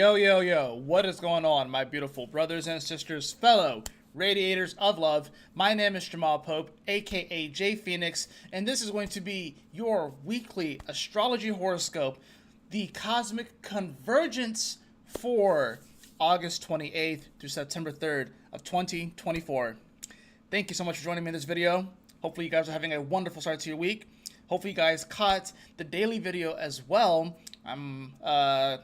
Yo, what is going on, my beautiful brothers and sisters, fellow radiators of love? My name is Jamal Pope, aka J Phoenix, and this is going to be your weekly astrology horoscope, the cosmic convergence for August 28th through September 3rd of 2024. Thank you so much for joining me in this video. Hopefully you guys are having a wonderful start to your week. Hopefully you guys caught the daily video as well. I'm gonna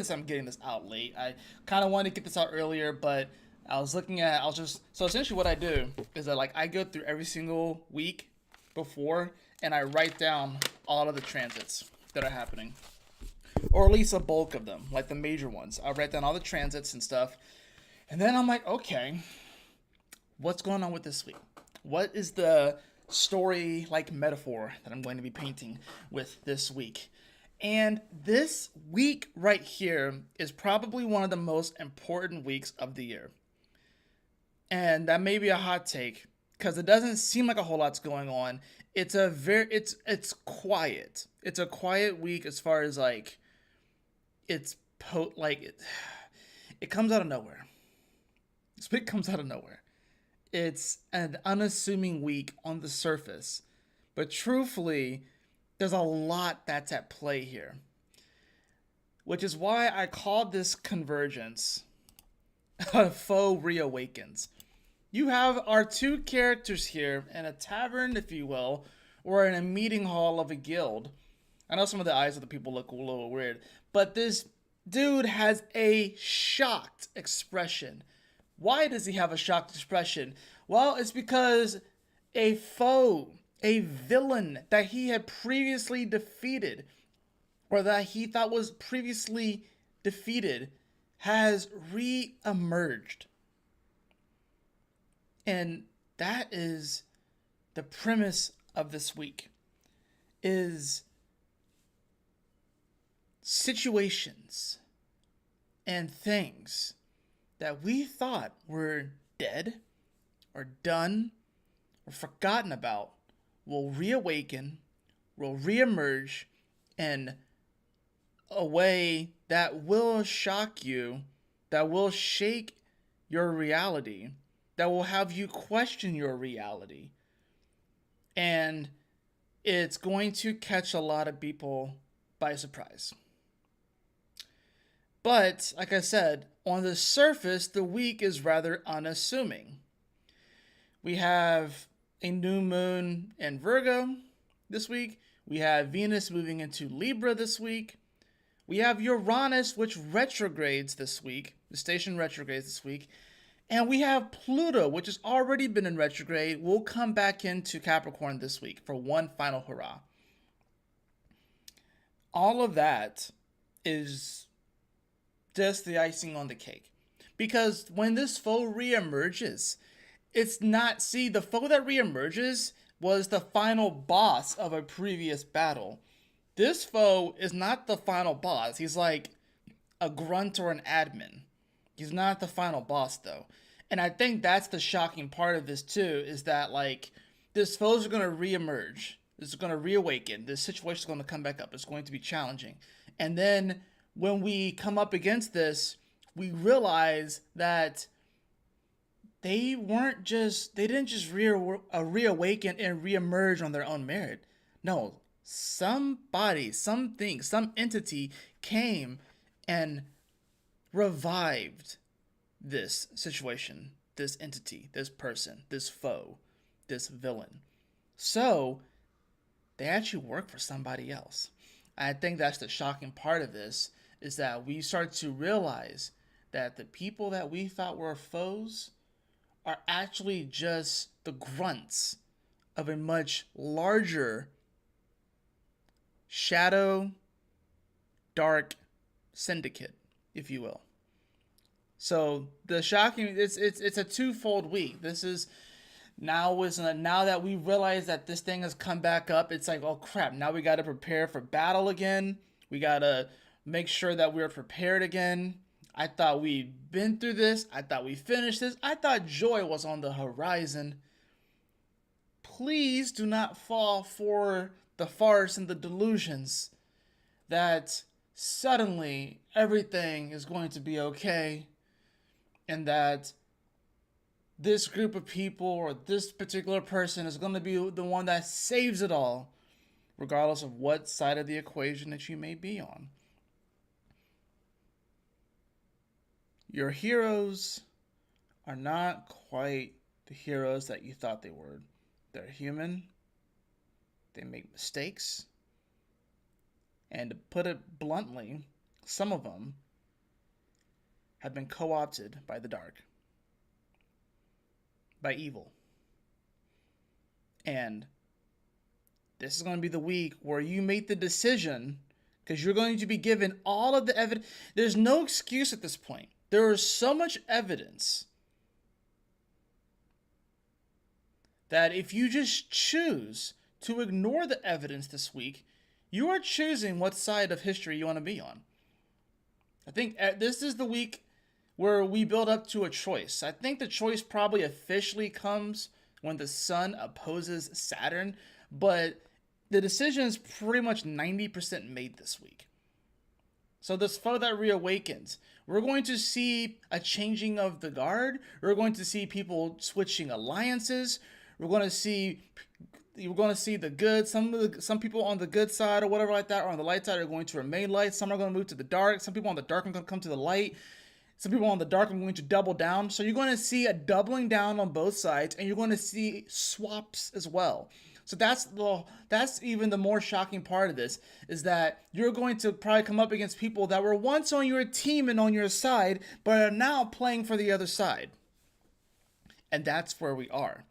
say I'm getting this out late. I kind of wanted to get this out earlier, but so essentially what I do is that I go through every single week before and I write down all of the transits that are happening, or at least a bulk of them, like the major ones. I write down all the transits and stuff, and then I'm like, okay, what's going on with this week? What is the story metaphor that I'm going to be painting with this week? And this week right here is probably one of the most important weeks of the year. And that may be a hot take because it doesn't seem like a whole lot's going on. It's quiet. It's a quiet week as far as it comes out of nowhere. This week comes out of nowhere. It's an unassuming week on the surface, but truthfully, there's a lot that's at play here, which is why I called this convergence a faux reawakens. You have our two characters here in a tavern, if you will, or in a meeting hall of a guild. I know some of the eyes of the people look a little weird, but this dude has a shocked expression. Why does he have a shocked expression? Well, it's because a foe, a villain that he had previously defeated, or that he thought was previously defeated, has re-emerged. And that is the premise of this week, is situations and things that we thought were dead or done or forgotten about will reawaken, will reemerge in a way that will shock you, that will shake your reality, that will have you question your reality. And it's going to catch a lot of people by surprise. But, like I said, on the surface, the week is rather unassuming. We have a new moon in Virgo this week. We have Venus moving into Libra this week. We have Uranus, which retrogrades this week. The station retrogrades this week. And we have Pluto, which has already been in retrograde, will come back into Capricorn this week for one final hurrah. All of that is just the icing on the cake. Because when this foe reemerges, it's not, the foe that reemerges was the final boss of a previous battle. This foe is not the final boss. He's like a grunt or an admin. He's not the final boss, though. And I think that's the shocking part of this, too, is that, this foes are going to reemerge. This is going to reawaken. This situation is going to come back up. It's going to be challenging. And then when we come up against this, we realize that they didn't just reawaken and reemerge on their own merit. No, somebody, something, some entity came and revived this situation, this entity, this person, this foe, this villain. So they actually work for somebody else. I think that's the shocking part of this, is that we start to realize that the people that we thought were foes are actually just the grunts of a much larger shadow, dark syndicate, if you will. So the shocking, it's a twofold week. This is now that we realize that this thing has come back up, it's like, oh crap, now we got to prepare for battle again. We got to make sure that we're prepared again. I thought we'd been through this. I thought we finished this. I thought joy was on the horizon. Please do not fall for the farce and the delusions that suddenly everything is going to be okay, and that this group of people or this particular person is going to be the one that saves it all, regardless of what side of the equation that you may be on. Your heroes are not quite the heroes that you thought they were. They're human. They make mistakes. And to put it bluntly, some of them have been co-opted by the dark, by evil. And this is going to be the week where you make the decision, because you're going to be given all of the evidence. There's no excuse at this point. There is so much evidence that if you just choose to ignore the evidence this week, you are choosing what side of history you want to be on. I think this is the week where we build up to a choice. I think the choice probably officially comes when the sun opposes Saturn, but the decision is pretty much 90% made this week. So this foe that reawakens, we're going to see a changing of the guard. We're going to see people switching alliances. We're going to see the good. Some people on the good side or whatever like that, or on the light side, are going to remain light. Some are going to move to the dark. Some people on the dark are going to come to the light. Some people on the dark are going to double down. So you're going to see a doubling down on both sides, and you're going to see swaps as well. So that's even the more shocking part of this, is that you're going to probably come up against people that were once on your team and on your side, but are now playing for the other side. And that's where we are,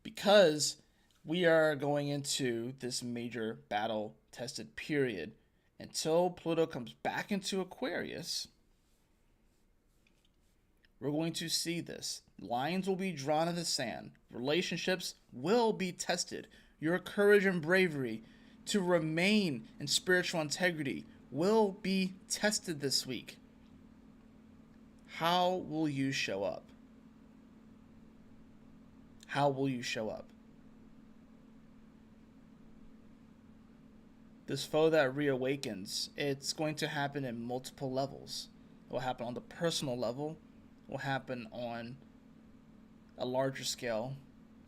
because we are going into this major battle-tested period until Pluto comes back into Aquarius. We're going to see this. Lines will be drawn in the sand. Relationships will be tested. Your courage and bravery to remain in spiritual integrity will be tested this week. How will you show up? How will you show up? This foe that reawakens, it's going to happen in multiple levels. It will happen on the personal level. It will happen on a larger scale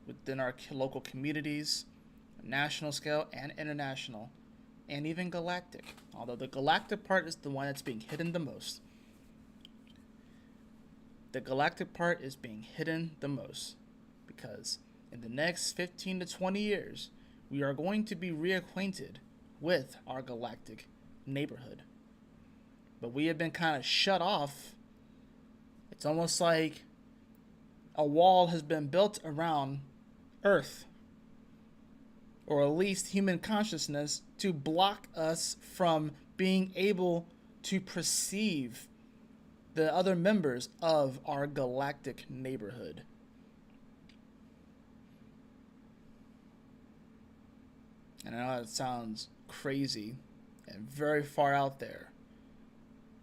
within our local communities, national scale and international, and even galactic. Although the galactic part is the one that's being hidden the most. The galactic part is being hidden the most because in the next 15 to 20 years, we are going to be reacquainted with our galactic neighborhood. But we have been kind of shut off. It's almost like a wall has been built around Earth, or at least human consciousness, to block us from being able to perceive the other members of our galactic neighborhood. And I know that sounds crazy and very far out there,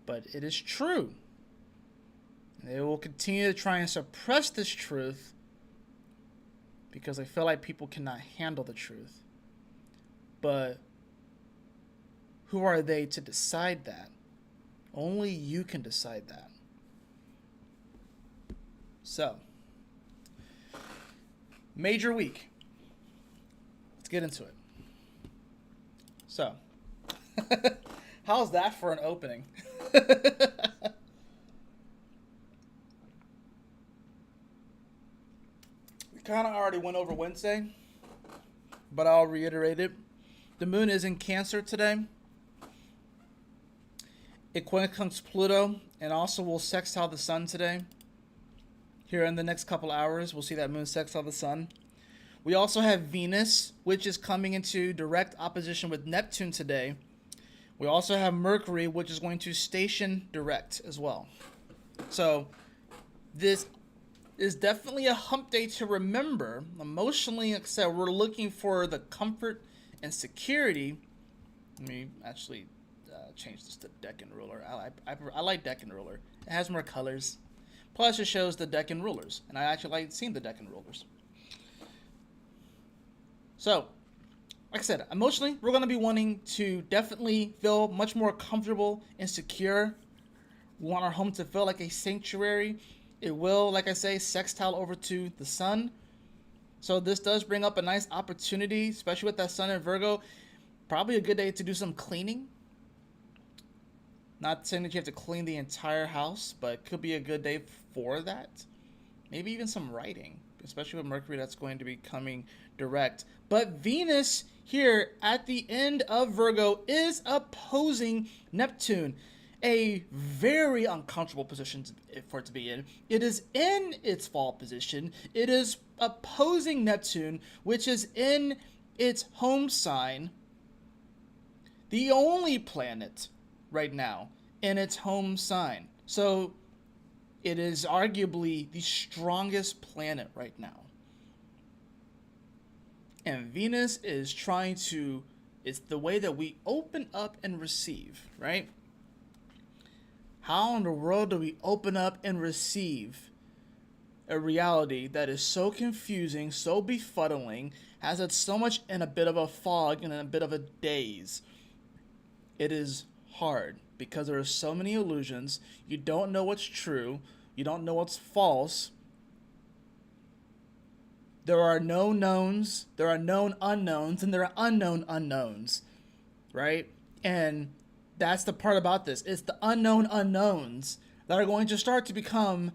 but it is true. And they will continue to try and suppress this truth because they feel like people cannot handle the truth. But who are they to decide that? Only you can decide that. So, major week. Let's get into it. So, how's that for an opening? We kind of already went over Wednesday, but I'll reiterate it. The moon is in Cancer today. It quincunx Pluto, and also will sextile the sun today. Here in the next couple hours, we'll see that moon sextile the sun. We also have Venus, which is coming into direct opposition with Neptune today. We also have Mercury, which is going to station direct as well. So this is definitely a hump day to remember. Emotionally, like I said, we're looking for the comfort and security. Let me actually change this to Decan ruler. I like Decan ruler. It has more colors. Plus, it shows the Decan rulers, and I actually like seeing the Decan rulers. So, like I said, emotionally, we're going to be wanting to definitely feel much more comfortable and secure. We want our home to feel like a sanctuary. It will, like I say, sextile over to the sun. So this does bring up a nice opportunity, especially with that sun in Virgo. Probably a good day to do some cleaning. Not saying that you have to clean the entire house, but it could be a good day for that. Maybe even some writing, especially with Mercury that's going to be coming direct. But Venus here at the end of Virgo is opposing Neptune. A very uncomfortable position for it to be in. It is in its fall position. It is opposing Neptune, which is in its home sign. The only planet right now in its home sign. So it is arguably the strongest planet right now. And Venus is trying to, it's the way that we open up and receive, right? How in the world do we open up and receive a reality that is so confusing, so befuddling, has it so much in a bit of a fog and in a bit of a daze? It is hard because there are so many illusions. You don't know what's true. You don't know what's false. There are known knowns, there are known unknowns, and there are unknown unknowns, right? And that's the part about this. It's the unknown unknowns that are going to start to become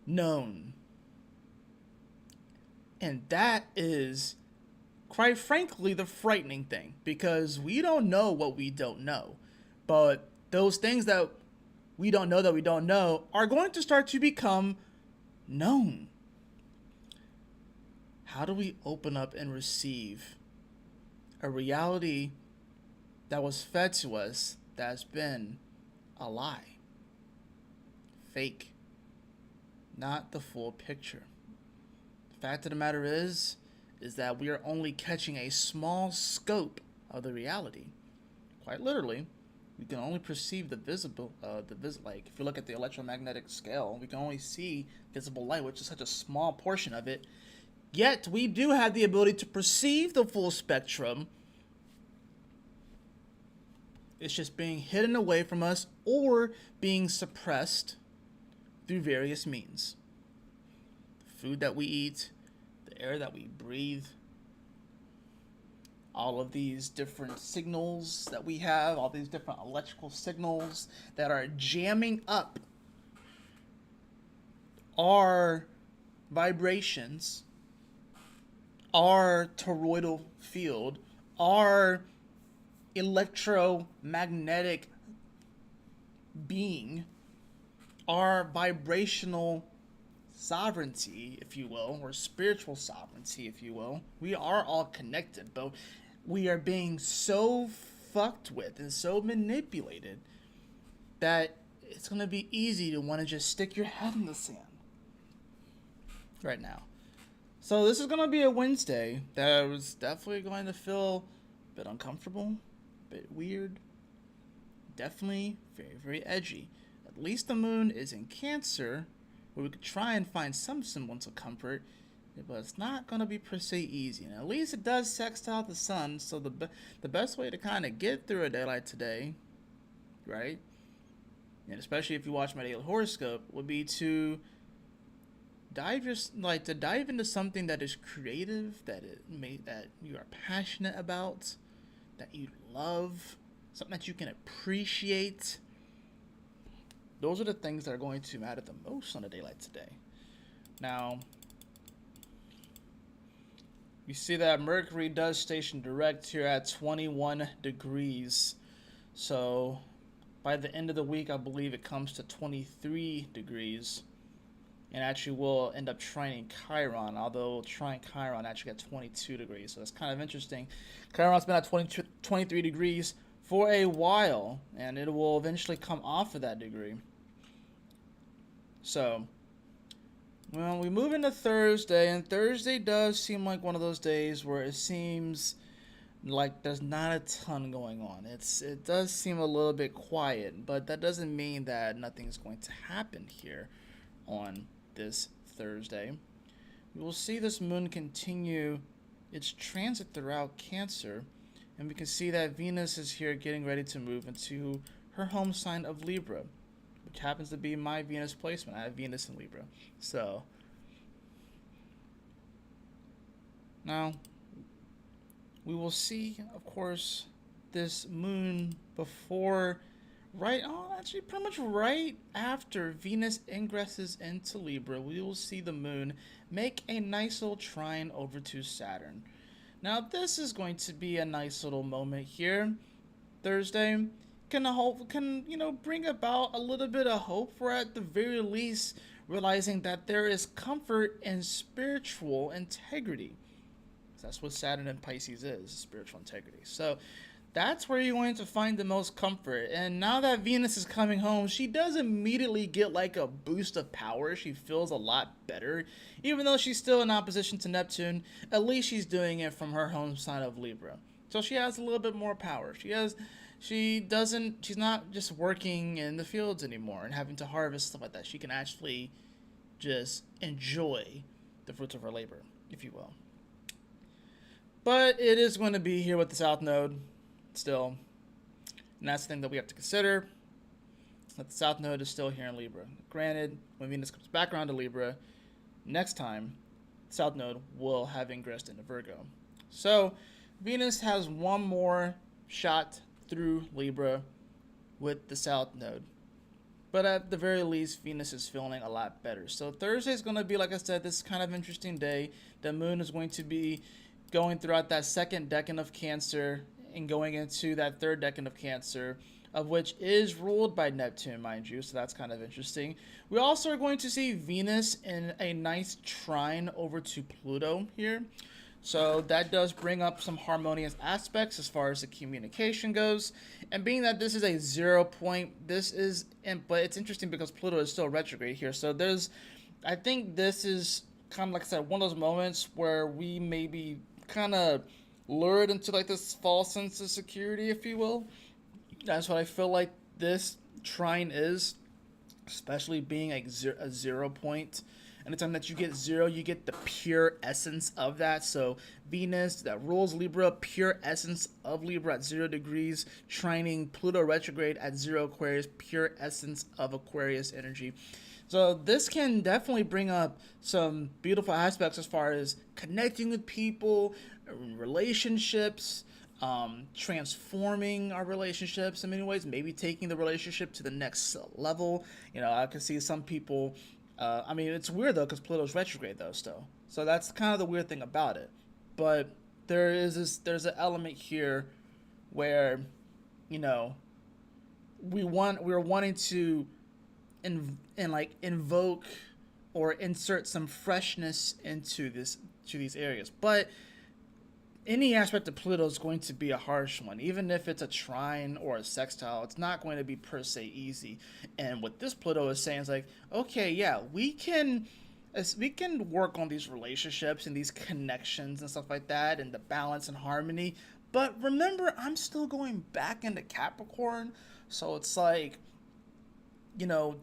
known. And that is, quite frankly, the frightening thing, because we don't know what we don't know. But those things that we don't know are going to start to become known. How do we open up and receive a reality that was fed to us that's been a lie? Fake. Not the full picture. The fact of the matter is that we are only catching a small scope of the reality. Quite literally, we can only perceive the visible, like if you look at the electromagnetic scale, we can only see visible light, which is such a small portion of it. Yet we do have the ability to perceive the full spectrum. It's just being hidden away from us or being suppressed through various means. The food that we eat, the air that we breathe, all of these different signals that we have, all these different electrical signals that are jamming up our vibrations, our toroidal field, our electromagnetic being, our vibrational sovereignty, if you will, or spiritual sovereignty, if you will. We are all connected, but we are being so fucked with and so manipulated that it's going to be easy to want to just stick your head in the sand right now. So this is going to be a Wednesday that was definitely going to feel a bit uncomfortable, a bit weird, definitely very, very edgy. At least the moon is in Cancer, where we could try and find some semblance of comfort, but it's not going to be per se easy. And at least it does sextile the sun, so the best way to kind of get through a day like today, right, and especially if you watch my daily horoscope, would be to dive into something that is creative, that you are passionate about, that you love, something that you can appreciate. Those are the things that are going to matter the most on a day like today. Now, you see that Mercury does station direct here at 21 degrees. So by the end of the week, I believe it comes to 23 degrees. And actually will end up trining Chiron, although trine Chiron actually at 22 degrees. So that's kind of interesting. Chiron's been at 23 degrees for a while, and it will eventually come off of that degree. So, well, we move into Thursday, and Thursday does seem like one of those days where it seems like there's not a ton going on. It does seem a little bit quiet, but that doesn't mean that nothing's going to happen here on this Thursday. We will see this moon continue its transit throughout Cancer, and we can see that Venus is here getting ready to move into her home sign of Libra, which happens to be my Venus placement. I have Venus in Libra. So, now, we will see, of course, this moon before, actually pretty much right after Venus ingresses into Libra, we will see the moon make a nice little trine over to Saturn. Now, this is going to be a nice little moment here. Thursday can bring about a little bit of hope for, at the very least, realizing that there is comfort in spiritual integrity. That's what Saturn and Pisces is, spiritual integrity. So that's where you're going to find the most comfort. And now that Venus is coming home, she does immediately get like a boost of power. She feels a lot better. Even though she's still in opposition to Neptune, at least she's doing it from her home sign of Libra. So she has a little bit more power. She's not just working in the fields anymore and having to harvest stuff like that. She can actually just enjoy the fruits of her labor, if you will. But it is going to be here with the South Node still. And that's the thing that we have to consider. That the South Node is still here in Libra. Granted, when Venus comes back around to Libra, next time, the South Node will have ingressed into Virgo. So, Venus has one more shot through Libra with the South Node. But at the very least, Venus is feeling a lot better. So, Thursday is going to be, like I said, this kind of interesting day. The moon is going to be going throughout that second decan of Cancer and going into that third decan of Cancer, of which is ruled by Neptune, mind you, so that's kind of interesting. We also are going to see Venus in a nice trine over to Pluto here, so that does bring up some harmonious aspects as far as the communication goes. And being that this is a 0 point, but it's interesting because Pluto is still retrograde here, so I think this is kind of, like I said, one of those moments where we maybe kind of lured into like this false sense of security, if you will. That's what I feel like this trine is, especially being a 0 point. Anytime that you get 0, you get the pure essence of that. So Venus, that rules Libra, pure essence of Libra at 0 degrees, trining Pluto retrograde at 0 Aquarius, pure essence of Aquarius energy. So this can definitely bring up some beautiful aspects as far as connecting with people, relationships, transforming our relationships in many ways, maybe taking the relationship to the next level. I can see some people, it's weird though because Pluto's retrograde though still. So that's kind of the weird thing about it. But there's an element here where, we're wanting to invoke or insert some freshness into these areas. But any aspect of Pluto is going to be a harsh one. Even if it's a trine or a sextile, it's not going to be per se easy. And what this Pluto is saying is like, okay, yeah, we can work on these relationships and these connections and stuff like that and the balance and harmony. But remember, I'm still going back into Capricorn. So it's like,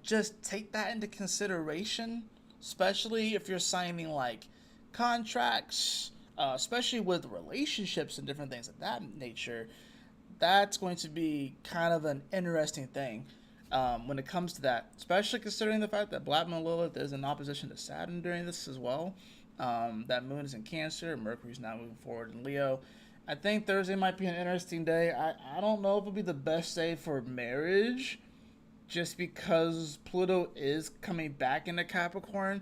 just take that into consideration, especially if you're signing like contracts, especially with relationships and different things of that nature. That's going to be kind of an interesting thing when it comes to that, especially considering the fact that Black Moon Lilith is in opposition to Saturn during this as well. That moon is in Cancer, Mercury's now moving forward in Leo. I think Thursday might be an interesting day. I don't know if it'll be the best day for marriage, just because Pluto is coming back into Capricorn,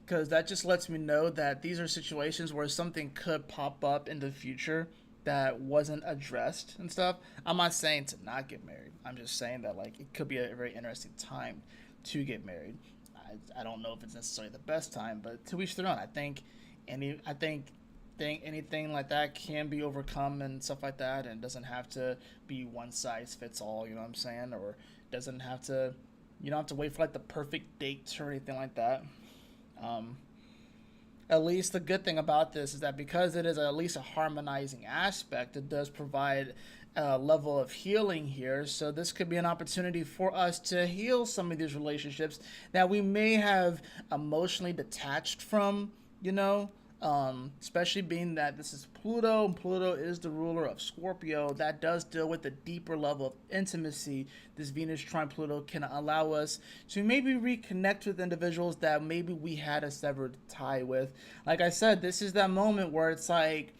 because that just lets me know that these are situations where something could pop up in the future that wasn't addressed and stuff. I'm not saying to not get married. I'm just saying that like it could be a very interesting time to get married. I don't know if it's necessarily the best time, but to each their own. I think anything like that can be overcome and stuff like that, and it doesn't have to be one size fits all. You know what I'm saying? Or doesn't have to, you don't have to wait for like the perfect date or anything like that. At least the good thing about this is that because it is at least a harmonizing aspect, it does provide a level of healing here. So this could be an opportunity for us to heal some of these relationships that we may have emotionally detached from, Especially being that this is Pluto, and Pluto is the ruler of Scorpio. That does deal with a deeper level of intimacy. This Venus trine Pluto can allow us to maybe reconnect with individuals that maybe we had a severed tie with. Like I said, this is that moment where it's like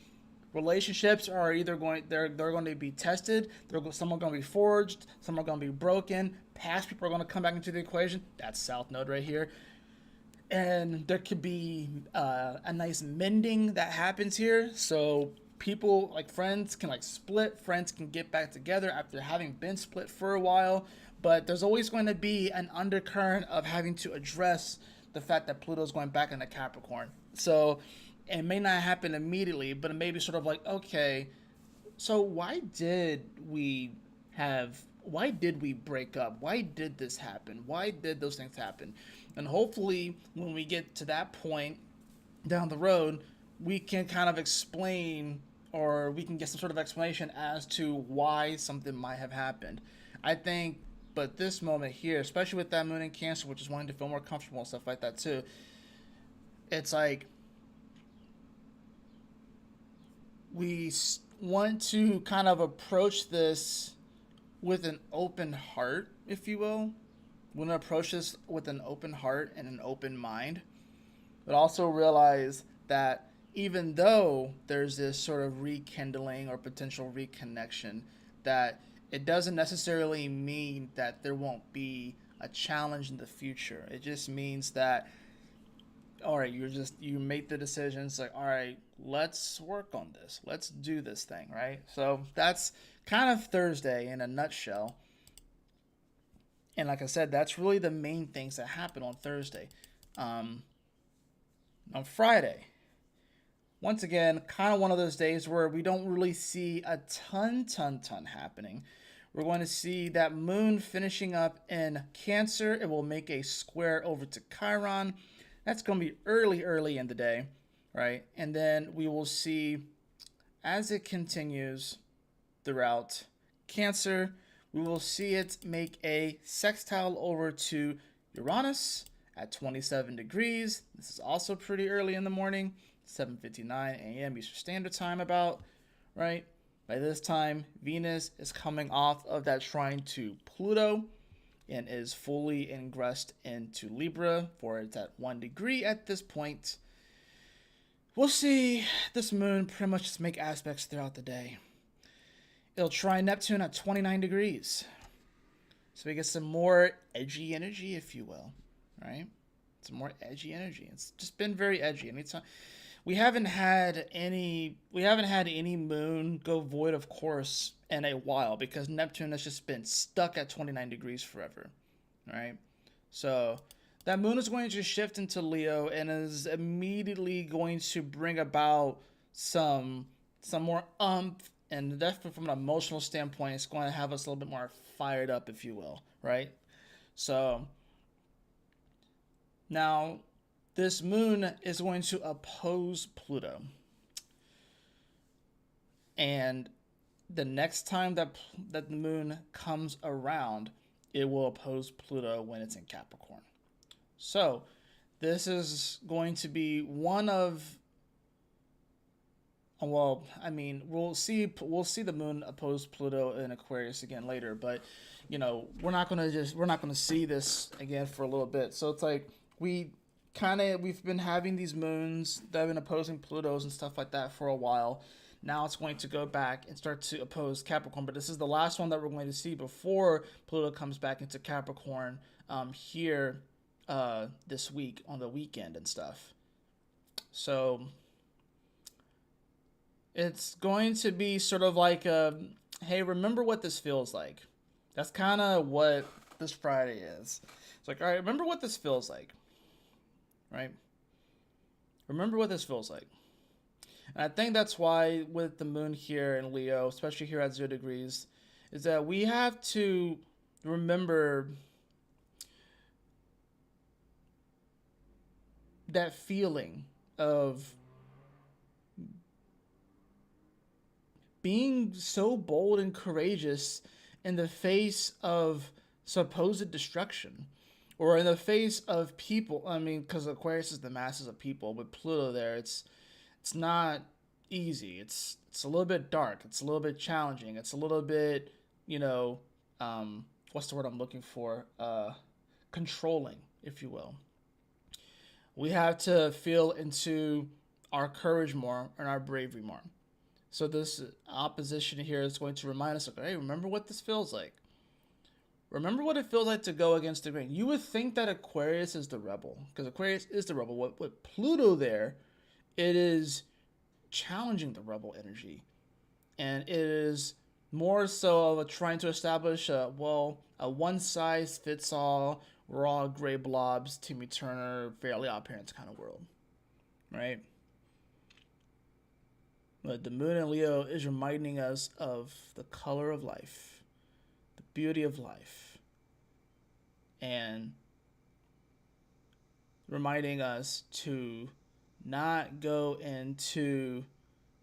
relationships are either they're going to be tested, some are going to be forged, some are going to be broken. Past people are going to come back into the equation. That's South Node right here. And there could be a nice mending that happens here. So people, like friends, can like split. Friends can get back together after having been split for a while. But there's always going to be an undercurrent of having to address the fact that Pluto's going back into Capricorn. So it may not happen immediately, but it may be sort of like, okay, so why did we break up? Why did this happen? Why did those things happen? And hopefully, when we get to that point down the road, we can kind of explain, or we can get some sort of explanation as to why something might have happened. I think, but this moment here, especially with that moon in Cancer, which is wanting to feel more comfortable and stuff like that too, it's like we want to kind of approach this with an open heart, if you will. We want to approach this with an open heart and an open mind, but also realize that even though there's this sort of rekindling or potential reconnection, that it doesn't necessarily mean that there won't be a challenge in the future. It just means that, all right, you make the decisions like, all right, let's work on this. Let's do this thing, right? So that's kind of Thursday in a nutshell. And like I said, that's really the main things that happen on Thursday. On Friday, once again, kind of one of those days where we don't really see a ton happening. We're going to see that moon finishing up in Cancer. It will make a square over to Chiron. That's going to be early in the day, right? And then we will see, as it continues throughout Cancer, we will see it make a sextile over to Uranus at 27 degrees. This is also pretty early in the morning, 7:59 a.m. Eastern Standard Time about, right? By this time, Venus is coming off of that trine to Pluto and is fully ingressed into Libra, for it's at 1 degree at this point. We'll see this moon pretty much just make aspects throughout the day. It'll trine Neptune at 29 degrees. So we get some more edgy energy, if you will, right? Some more edgy energy. It's just been very edgy. Anytime we haven't had any moon go void of course in a while, because Neptune has just been stuck at 29 degrees forever, right? So that moon is going to shift into Leo and is immediately going to bring about some more and definitely from an emotional standpoint, it's going to have us a little bit more fired up, if you will, right? So now this moon is going to oppose Pluto. And the next time that the moon comes around, it will oppose Pluto when it's in Capricorn. So this is going to be one of, well, I mean, we'll see the moon oppose Pluto in Aquarius again later, but you know, we're not gonna see this again for a little bit. So it's like we've been having these moons that have been opposing Plutos and stuff like that for a while. Now it's going to go back and start to oppose Capricorn, but this is the last one that we're going to see before Pluto comes back into Capricorn here this week on the weekend and stuff. So it's going to be sort of like hey, remember what this feels like. That's kind of what this Friday is. It's like, all right, remember what this feels like, right? Remember what this feels like. And I think that's why with the moon here in Leo, especially here at 0 degrees, is that we have to remember that feeling of being so bold and courageous in the face of supposed destruction, or in the face of people. I mean, because Aquarius is the masses of people, with Pluto there, it's it's not easy. It's a little bit dark. It's a little bit challenging. It's a little bit, you know, what's the word I'm looking for? Controlling, if you will. We have to feel into our courage more and our bravery more. So this opposition here is going to remind us of, hey, remember what this feels like. Remember what it feels like to go against the grain. You would think that Aquarius is the rebel, because Aquarius is the rebel. With Pluto there, it is challenging the rebel energy. And it is more so of a trying to establish a one-size-fits-all, we're all gray blobs, Timmy Turner, Fairly Odd Parents kind of world. Right? But the moon in Leo is reminding us of the color of life, the beauty of life, and reminding us to not go into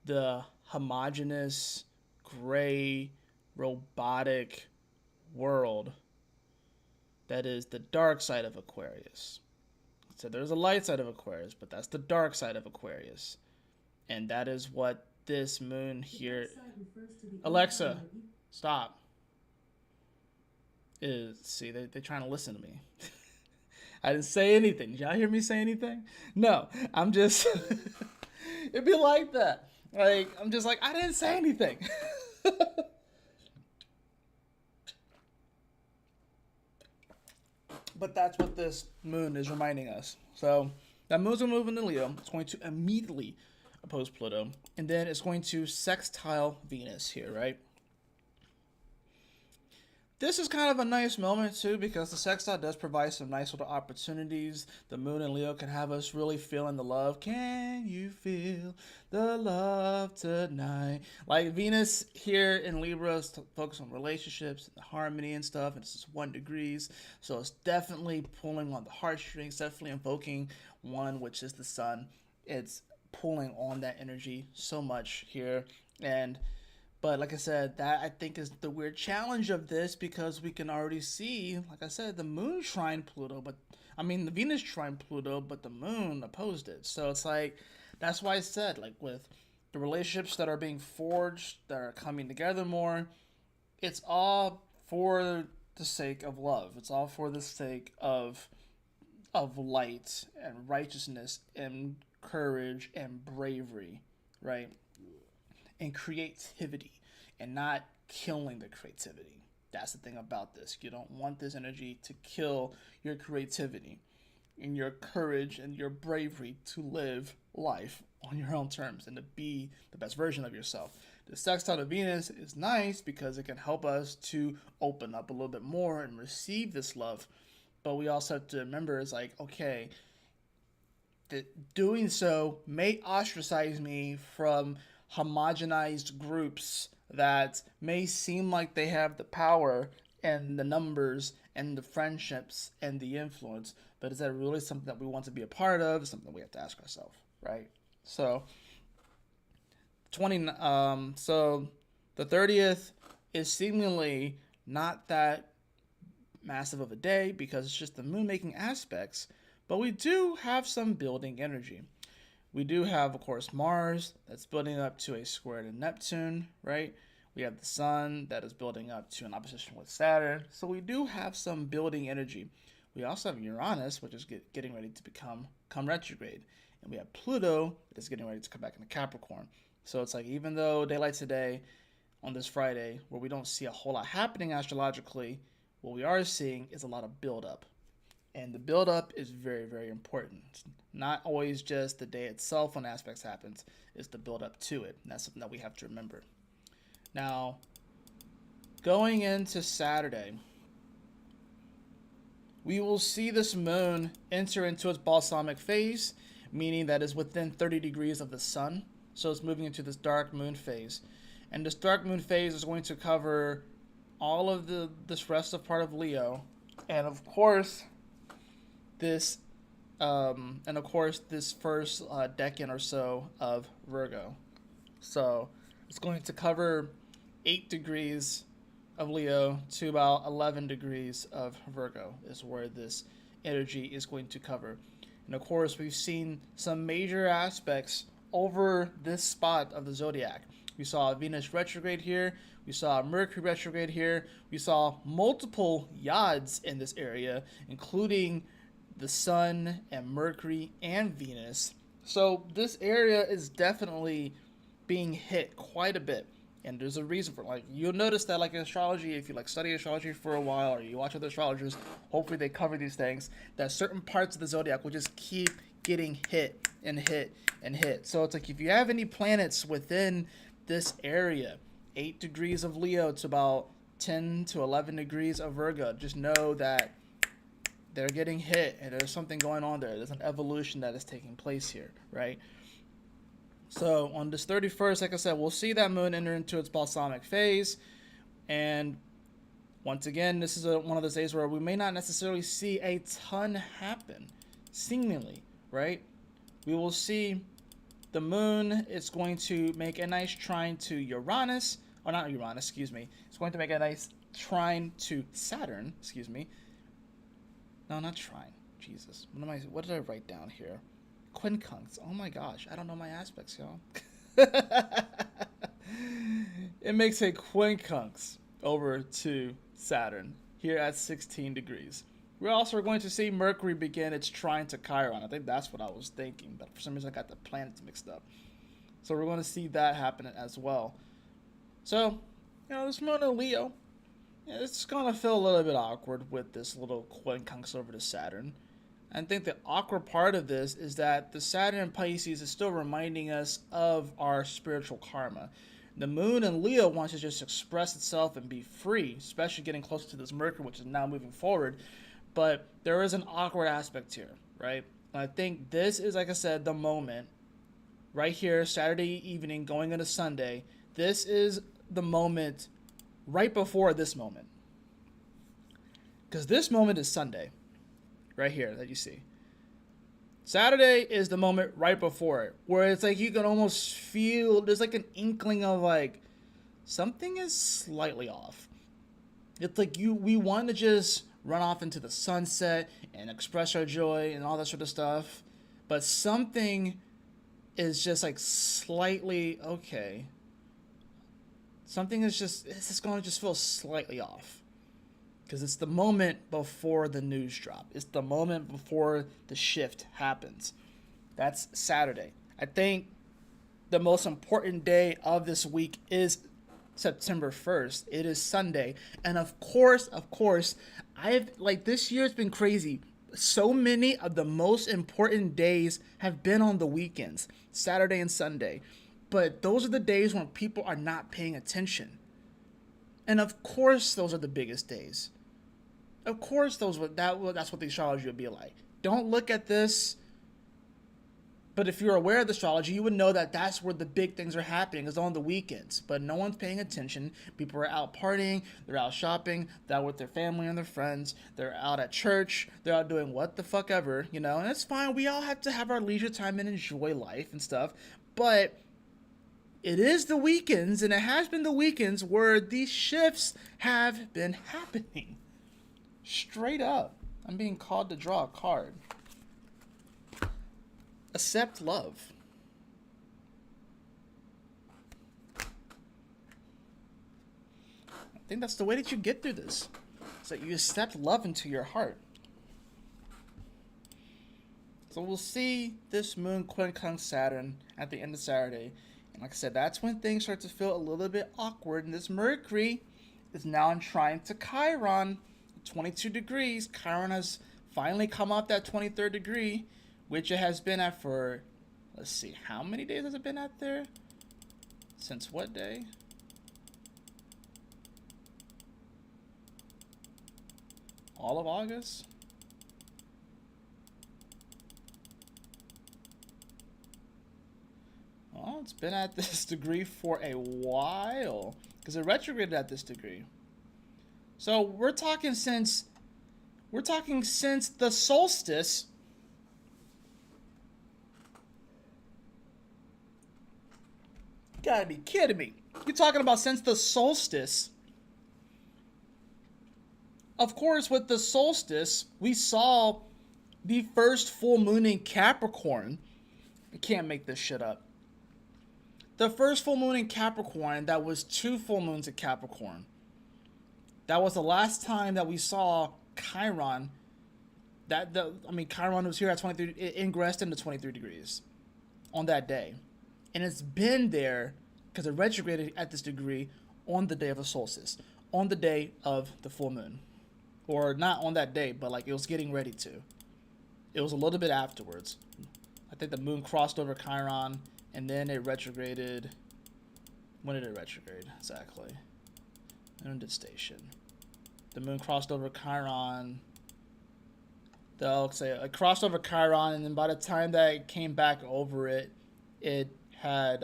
the homogeneous, gray, robotic world that is the dark side of Aquarius. So there's a light side of Aquarius, but that's the dark side of Aquarius. And that is what this moon here... Alexa, stop. See, they're trying to listen to me. I didn't say anything. Did y'all hear me say anything? No, I'm just... It'd be like that. Like, I'm just like, I didn't say anything. But that's what this moon is reminding us. So that moon's going to move into Leo. It's going to immediately oppose Pluto. And then it's going to sextile Venus here, right? This is kind of a nice moment too, because the sextile does provide some nice little opportunities. The moon in Leo can have us really feeling the love. Can you feel the love tonight? Like Venus here in Libra is focused on relationships and the harmony and stuff, and it's just 1 degrees. So it's definitely pulling on the heartstrings, definitely invoking one, which is the sun. It's pulling on that energy so much here. But like I said, that I think is the weird challenge of this, because we can already see, like I said, the moon trine Pluto, the Venus trine Pluto, but the moon opposed it. So it's like, that's why I said, like with the relationships that are being forged, that are coming together more, it's all for the sake of love. It's all for the sake of light and righteousness and courage and bravery, right? And creativity, and not killing the creativity. That's the thing about this. You don't want this energy to kill your creativity and your courage and your bravery to live life on your own terms and to be the best version of yourself. The sextile to Venus is nice because it can help us to open up a little bit more and receive this love. But we also have to remember, it's like, okay, that doing so may ostracize me from homogenized groups that may seem like they have the power and the numbers and the friendships and the influence, but is that really something that we want to be a part of? It's something we have to ask ourselves, right? So so the 30th is seemingly not that massive of a day because it's just the moon making aspects, but we do have some building energy. We do have, of course, Mars that's building up to a square to Neptune, right? We have the Sun that is building up to an opposition with Saturn. So we do have some building energy. We also have Uranus, which is getting ready to come retrograde. And we have Pluto that is getting ready to come back into Capricorn. So it's like, even though daylight today on this Friday, where we don't see a whole lot happening astrologically, what we are seeing is a lot of buildup. And the build-up is very, very important. It's not always just the day itself when aspects happens. It's the build-up to it. And that's something that we have to remember. Now, going into Saturday, we will see this moon enter into its balsamic phase, meaning that it's within 30 degrees of the sun. So it's moving into this dark moon phase. And this dark moon phase is going to cover all of this rest of part of Leo. And of course... this first decade or so of Virgo. So it's going to cover 8 degrees of Leo to about 11 degrees of Virgo is where this energy is going to cover. And of course, we've seen some major aspects over this spot of the zodiac. We saw Venus retrograde here. We saw Mercury retrograde here. We saw multiple yods in this area, including the Sun and Mercury and Venus. So this area is definitely being hit quite a bit. And there's a reason for it. Like, you'll notice that, like, in astrology, if you like study astrology for a while or you watch other astrologers, hopefully they cover these things, that certain parts of the zodiac will just keep getting hit and hit and hit. So it's like, if you have any planets within this area, 8 degrees of Leo to about 10 to 11 degrees of Virgo, just know that they're getting hit and there's something going on there. There's an evolution that is taking place here, right? So on this 31st, like I said, we'll see that moon enter into its balsamic phase. And once again, this is one of those days where we may not necessarily see a ton happen, seemingly, right? We will see the moon is going to make a nice trine to Uranus, or not Uranus, excuse me. It's going to make a nice trine to Saturn, excuse me. No, not trine. Jesus. What did I write down here? Quincunx. Oh my gosh, I don't know my aspects, y'all. It makes a quincunx over to Saturn here at 16 degrees. We're also going to see Mercury begin its trine to Chiron. I think that's what I was thinking, but for some reason I got the planets mixed up. So we're going to see that happen as well. So, this moon in Leo, it's going to feel a little bit awkward with this little quincunx over to Saturn. I think the awkward part of this is that the Saturn in Pisces is still reminding us of our spiritual karma. The moon in Leo wants to just express itself and be free, especially getting closer to this Mercury, which is now moving forward. But there is an awkward aspect here, right? And I think this is, like I said, the moment right here, Saturday evening going into Sunday. This is the moment right before this moment. Because this moment is Sunday. Right here that you see. Saturday is the moment right before it, where it's like you can almost feel, there's like an inkling of like, something is slightly off. It's like we want to just run off into the sunset and express our joy and all that sort of stuff. But something is just like slightly, okay. Something is just, it's just going to just feel slightly off. Because it's the moment before the news drop. It's the moment before the shift happens. That's Saturday. I think the most important day of this week is September 1st. It is Sunday. And of course, this year has been crazy. So many of the most important days have been on the weekends, Saturday and Sunday. But those are the days when people are not paying attention. And of course, those are the biggest days. Of course, that's what the astrology would be like. Don't look at this. But if you're aware of the astrology, you would know that that's where the big things are happening, is on the weekends. But no one's paying attention. People are out partying. They're out shopping. They're out with their family and their friends. They're out at church. They're out doing what the fuck ever, And it's fine. We all have to have our leisure time and enjoy life and stuff. But it is the weekends, and it has been the weekends where these shifts have been happening. Straight up. I'm being called to draw a card. Accept love. I think that's the way that you get through this. Is that you accept love into your heart. So we'll see this moon quincunx Saturn at the end of Saturday. And like I said, that's when things start to feel a little bit awkward. And this Mercury is now in trine to Chiron. 22 degrees. Chiron has finally come up that 23rd degree, which it has been at for, let's see, how many days has it been at there? Since what day? All of August? Well, it's been at this degree for a while, because it retrograded at this degree. So we're talking since the solstice. You gotta be kidding me. You're talking about since the solstice. Of course, with the solstice, we saw the first full moon in Capricorn. I can't make this shit up. The first full moon in Capricorn, that was 2 full moons in Capricorn. That was the last time that we saw Chiron. Chiron was here at 23, it ingressed into 23 degrees on that day. And it's been there because it retrograded at this degree on the day of the solstice, on the day of the full moon. Or not on that day, but like it was getting ready to. It was a little bit afterwards. I think the moon crossed over Chiron and then it retrograded. When did it retrograde exactly? Moon did station. The moon crossed over Chiron. They'll say it crossed over Chiron, and then by the time that it came back over it, it had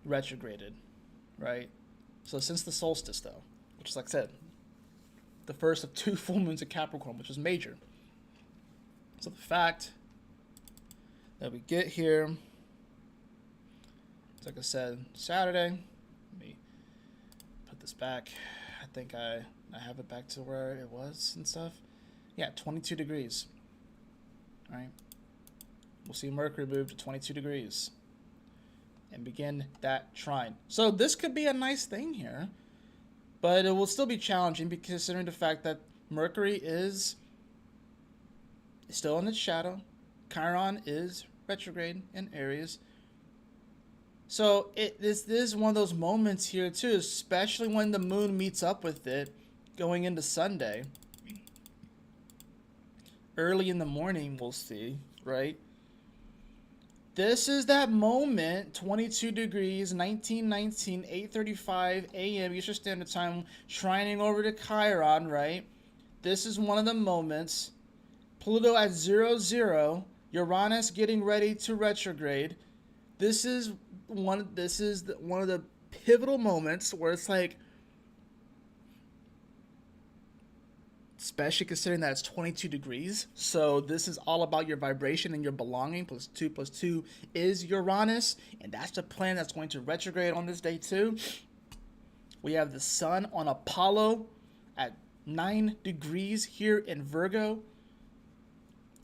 retrograded, right? So since the solstice, though, which is like I said, the first of 2 full moons of Capricorn, which was major. So the fact that we get here, like I said, Saturday. Let me put this back. I think I have it back to where it was and stuff. Yeah, 22 degrees. All right. We'll see Mercury move to 22 degrees and begin that trine. So this could be a nice thing here, but it will still be challenging because considering the fact that Mercury is still in its shadow. Chiron is retrograde in Aries. So this is one of those moments here too, especially when the moon meets up with it going into Sunday. Early in the morning, we'll see, right? This is that moment, 22 degrees, 1919, 8:35 a.m. Eastern Standard Time, trining over to Chiron, right? This is one of the moments. Pluto at 0, Uranus getting ready to retrograde. This is one of the pivotal moments where it's like, especially considering that it's 22 degrees. So this is all about your vibration and your belonging. +2 + 2 is Uranus. And that's the planet that's going to retrograde on this day too. We have the sun on Apollo at 9 degrees here in Virgo.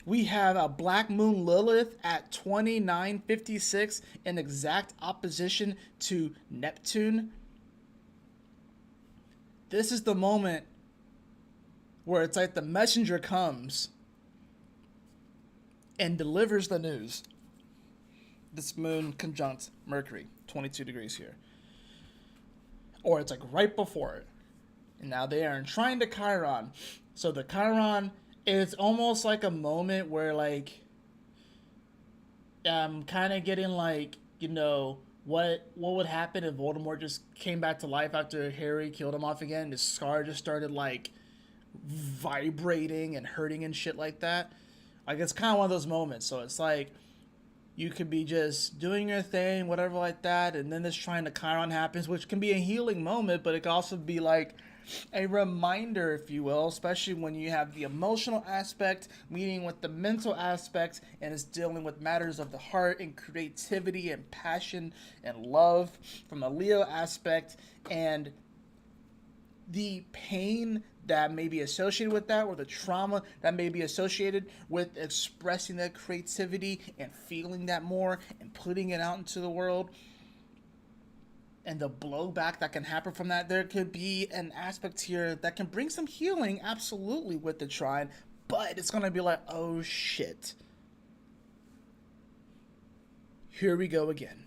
We have a black moon Lilith at 29:56 in exact opposition to Neptune. This is the moment where it's like the messenger comes and delivers the news. This moon conjunct Mercury, 22 degrees here. Or it's like right before it. And now they are in trine to Chiron. So the Chiron, it's almost like a moment where like I'm kind of getting like, you know, what would happen if Voldemort just came back to life after Harry killed him off again? His scar just started like vibrating and hurting and shit like that. Like it's kind of one of those moments. So it's like you could be just doing your thing, whatever like that, and then this trine to Chiron happens, which can be a healing moment, but it can also be like a reminder, if you will, especially when you have the emotional aspect meeting with the mental aspect, and it's dealing with matters of the heart and creativity and passion and love from a Leo aspect, and the pain that may be associated with that, or the trauma that may be associated with expressing that creativity and feeling that more and putting it out into the world, and the blowback that can happen from that. There could be an aspect here that can bring some healing, absolutely, with the trine, but it's going to be like, oh shit. Here we go again.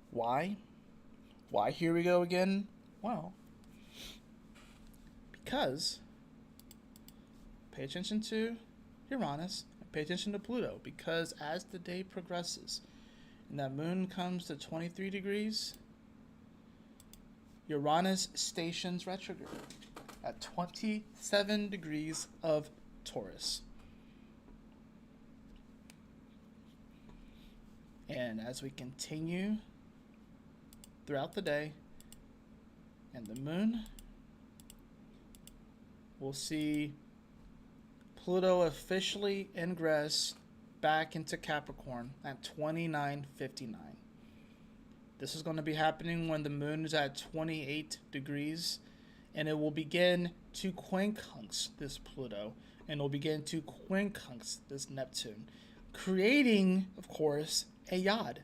Why? Why here we go again? Well, because pay attention to Uranus and pay attention to Pluto, because as the day progresses and that moon comes to 23 degrees, Uranus stations retrograde at 27 degrees of Taurus. And as we continue throughout the day and the moon, we'll see Pluto officially ingress back into Capricorn at 29:59. This is going to be happening when the moon is at 28 degrees, and it will begin to quincunx this Pluto, and it will begin to quincunx this Neptune, creating, of course, a yod.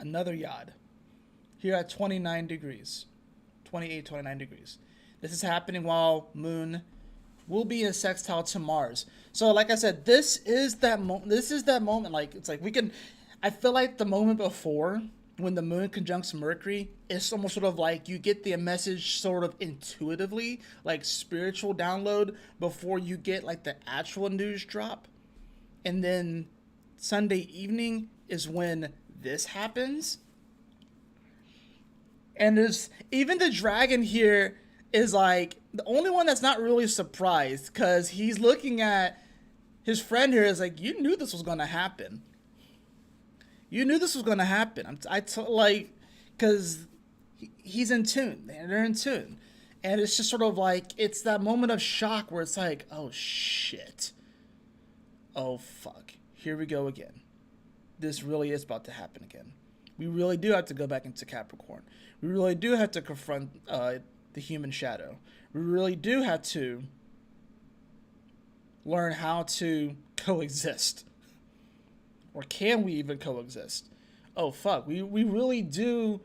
Another yod. Here at 29 degrees. 28, 29 degrees. This is happening while Moon will be in sextile to Mars. So like I said, this is that moment. Like, it's like we can, I feel like the moment before when the moon conjuncts Mercury, it's almost sort of like you get the message sort of intuitively, like spiritual download, before you get like the actual news drop. And then Sunday evening is when this happens. And there's even the dragon here is like the only one that's not really surprised, because he's looking at his friend here is like, you knew this was going to happen. You knew this was going to happen. Like, because he's in tune. They're in tune. And it's just sort of like, it's that moment of shock where it's like, oh shit. Oh fuck. Here we go again. This really is about to happen again. We really do have to go back into Capricorn. We really do have to confront the human shadow. We really do have to learn how to coexist. Or can we even coexist? Oh fuck, we really do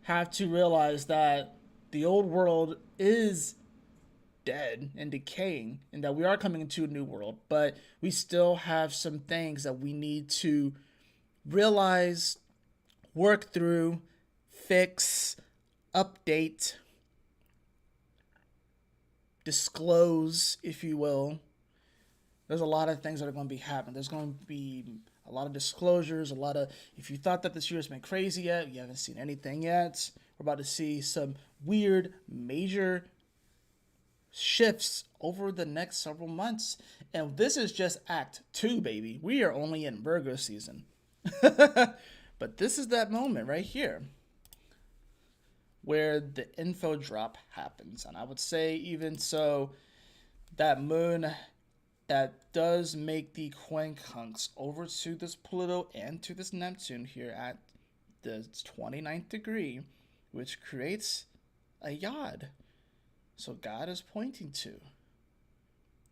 have to realize that the old world is dead and decaying, and that we are coming into a new world, but we still have some things that we need to realize, work through, fix, update, disclose, if you will. There's a lot of things that are going to be happening. There's going to be a lot of disclosures, if you thought that this year has been crazy yet, you haven't seen anything yet. We're about to see some weird, major shifts over the next several months. And this is just Act 2, baby. We are only in Virgo season. But this is that moment right here where the info drop happens. And I would say even so, that moon that does make the quincunx over to this Pluto and to this Neptune here at the 29th degree, which creates a yod. So God is pointing to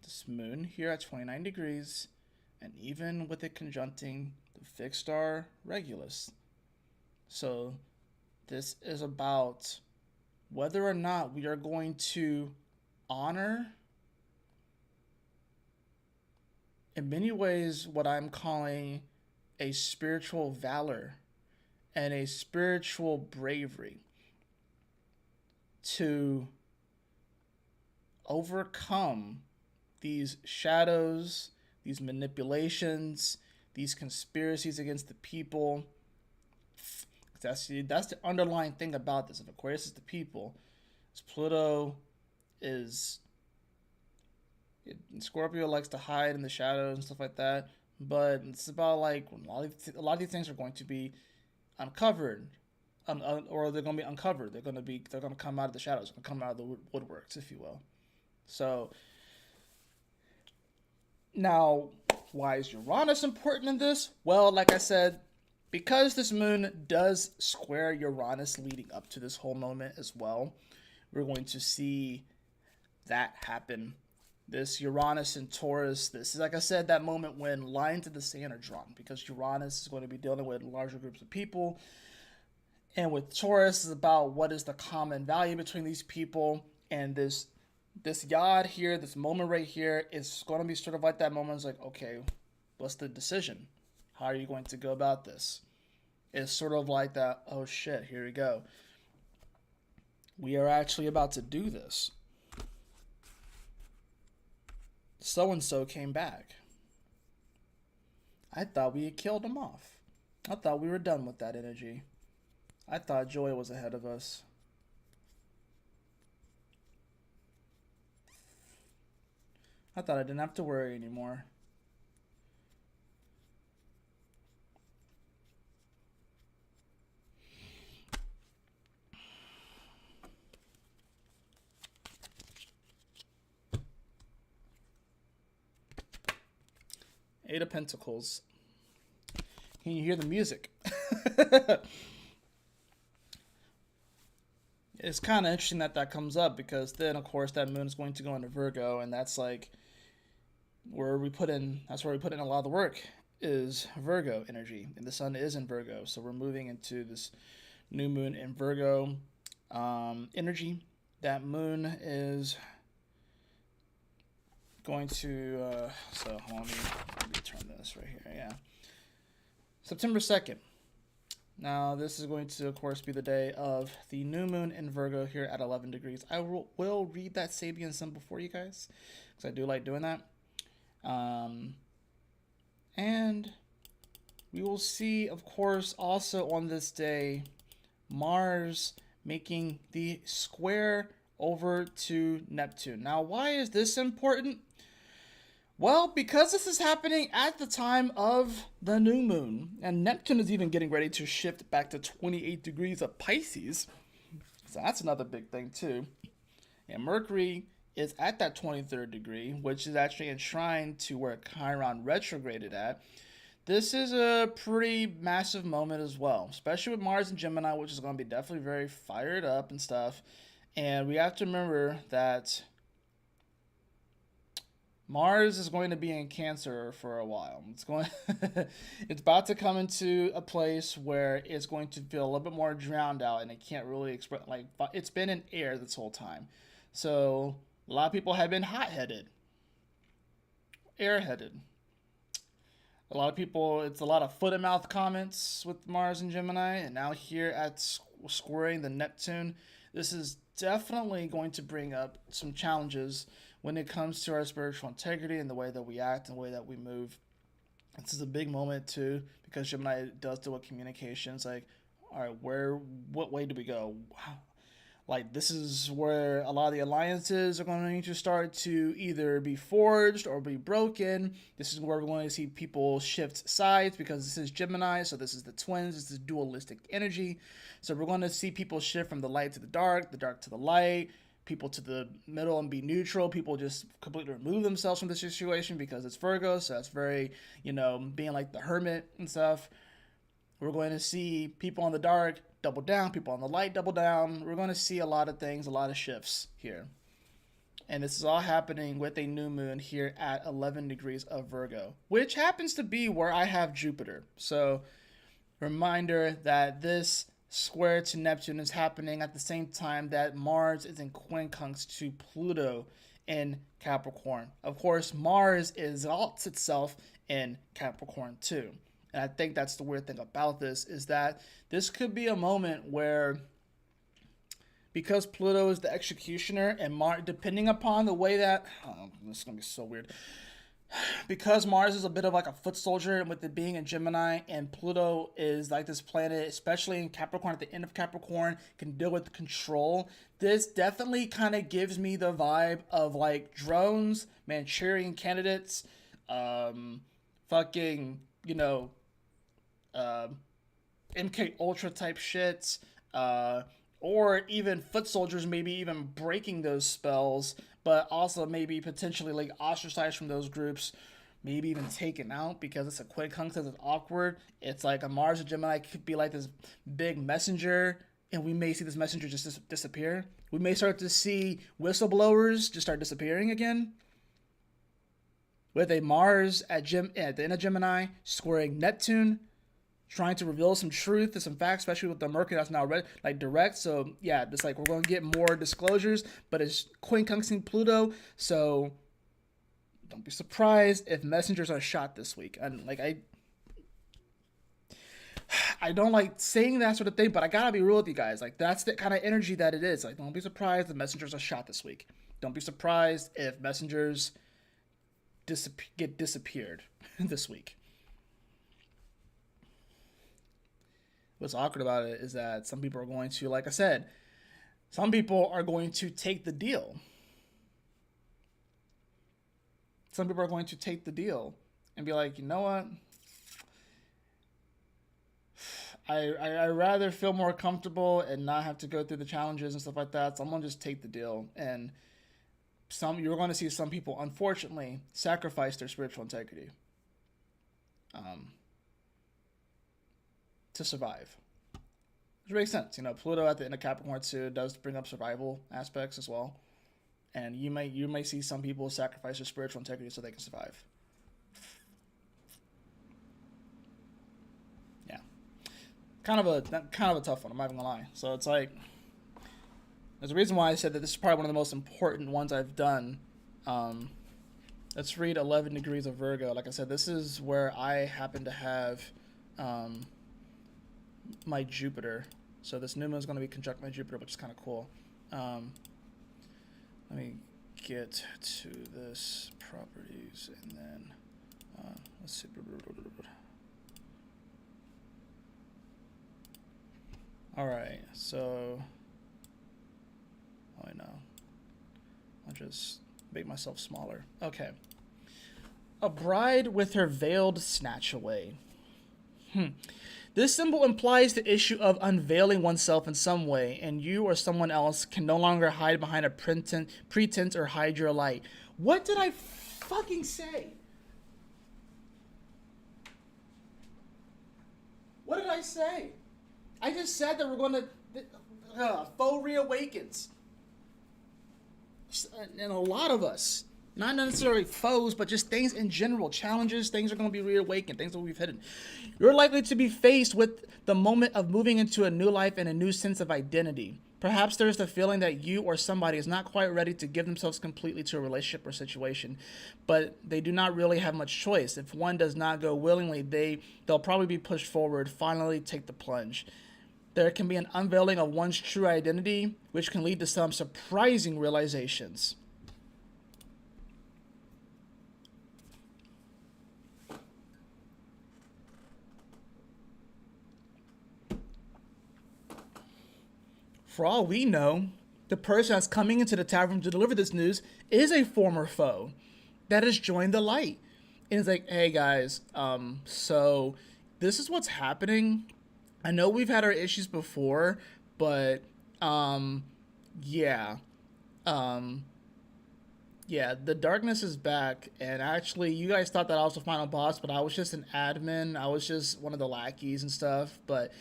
this moon here at 29 degrees, and even with it conjuncting the fixed star Regulus. So this is about whether or not we are going to honor, in many ways, what I'm calling a spiritual valor and a spiritual bravery to overcome these shadows, these manipulations, these conspiracies against the people. That's the underlying thing about this. If Aquarius is the people, Pluto is... Scorpio likes to hide in the shadows and stuff like that, but it's about like a lot of these things are going to be uncovered, or they're going to be uncovered. They're going to come out of the shadows, come out of the woodworks, if you will. So now, why is Uranus important in this? Well, like I said, because this moon does square Uranus leading up to this whole moment as well, we're going to see that happen. This Uranus and Taurus, this is, like I said, that moment when lines in the sand are drawn, because Uranus is going to be dealing with larger groups of people. And with Taurus, is about what is the common value between these people. And this yod here, this moment right here, is going to be sort of like that moment. It's like, okay, what's the decision? How are you going to go about this? It's sort of like that, oh shit, here we go. We are actually about to do this. So-and-so came back. I thought we had killed him off. I thought we were done with that energy. I thought joy was ahead of us. I thought I didn't have to worry anymore. Eight of Pentacles. Can you hear the music? It's kind of interesting that comes up, because then, of course, that moon is going to go into Virgo, and that's like where we put in. That's where we put in a lot of the work. is Virgo energy, and the sun is in Virgo. So we're moving into this new moon in Virgo energy. That moon is going to, so hold on, let me turn this right here. Yeah. September 2nd. Now, this is going to, of course, be the day of the new moon in Virgo here at 11 degrees. I will read that Sabian symbol for you guys, because I do like doing that. And we will see, of course, also on this day, Mars making the square over to Neptune. Now, why is this important? Well, because this is happening at the time of the new moon, and Neptune is even getting ready to shift back to 28 degrees of Pisces. So that's another big thing too. And Mercury is at that 23rd degree, which is actually enshrined to where Chiron retrograded at. This is a pretty massive moment as well, especially with Mars and Gemini, which is going to be definitely very fired up and stuff. And we have to remember that Mars is going to be in Cancer for a while. It's about to come into a place where it's going to feel a little bit more drowned out, and it can't really express, like, it's been in air this whole time. So a lot of people have been hot-headed, airheaded. A lot of people, it's a lot of foot and mouth comments with Mars and Gemini, and now here at squaring the Neptune, this is definitely going to bring up some challenges when it comes to our spiritual integrity and the way that we act and the way that we move. This is a big moment too, because Gemini does deal with communications. Like, all right, what way do we go? Wow. Like, this is where a lot of the alliances are going to need to start to either be forged or be broken. This is where we're going to see people shift sides, because this is Gemini, so this is the twins, this is dualistic energy. So we're going to see people shift from the light to the dark to the light, people to the middle and be neutral. People just completely remove themselves from the situation because it's Virgo, so that's very, being like the hermit and stuff. We're going to see people on the dark double down, people on the light double down. We're going to see a lot of things, a lot of shifts here. And this is all happening with a new moon here at 11 degrees of Virgo, which happens to be where I have Jupiter. So, reminder that this square to Neptune is happening at the same time that Mars is in quincunx to Pluto in Capricorn. Of course, Mars exalts itself in Capricorn too. And I think that's the weird thing about this, is that this could be a moment where, because Pluto is the executioner and Mars, depending upon the way that, this is going to be so weird. Because Mars is a bit of like a foot soldier, and with it being in Gemini, and Pluto is like this planet, especially in Capricorn, at the end of Capricorn, can deal with control. This definitely kind of gives me the vibe of like drones, Manchurian candidates, MK Ultra type shit, or even foot soldiers, maybe even breaking those spells, but also maybe potentially like ostracized from those groups, maybe even taken out because it's a quincunx, it's awkward. It's like a Mars or Gemini could be like this big messenger, and we may see this messenger just disappear. We may start to see whistleblowers just start disappearing again. With a Mars at the end of Gemini squaring Neptune, trying to reveal some truth and some facts, especially with the Mercury that's now direct. So yeah, just like we're going to get more disclosures, but it's quincunxing Pluto, so don't be surprised if messengers are shot this week. And like I don't like saying that sort of thing, but I gotta be real with you guys. Like, that's the kind of energy that it is. Like, don't be surprised if messengers are shot this week. Don't be surprised if messengers get disappeared this week. What's awkward about it is that some people are going to, like I said, some people are going to take the deal. Some people are going to take the deal and be like, you know what? I rather feel more comfortable and not have to go through the challenges and stuff like that. So I'm going to just take the deal. And you're going to see some people, unfortunately, sacrifice their spiritual integrity to survive. Which makes sense. Pluto at the end of Capricorn too does bring up survival aspects as well. And you may see some people sacrifice their spiritual integrity so they can survive. kind of a tough one. I'm not even gonna lie. So it's like, there's a reason why I said that this is probably one of the most important ones I've done. Let's read 11 degrees of Virgo. Like I said, this is where I happen to have my Jupiter. So this new moon is going to be conjunct my Jupiter, which is kind of cool. Let me get to this properties and then let's see. All right, so I know. I'll just make myself smaller. Okay. A bride with her veiled snatch away. This symbol implies the issue of unveiling oneself in some way, and you or someone else can no longer hide behind a pretense or hide your light. What did I fucking say? What did I say? I just said that we're going to faux reawakens. And a lot of us, not necessarily foes, but just things in general, challenges, things are going to be reawakened, things that we've hidden. You're likely to be faced with the moment of moving into a new life and a new sense of identity. Perhaps there's the feeling that you or somebody is not quite ready to give themselves completely to a relationship or situation, but they do not really have much choice. If one does not go willingly, they'll probably be pushed forward, finally take the plunge. There can be an unveiling of one's true identity, which can lead to some surprising realizations. For all we know, the person that's coming into the tavern to deliver this news is a former foe that has joined the light. And it's like, hey guys, so this is what's happening. I know we've had our issues before, but yeah, the darkness is back. And actually, you guys thought that I was the final boss, but I was just an admin. I was just one of the lackeys and stuff. But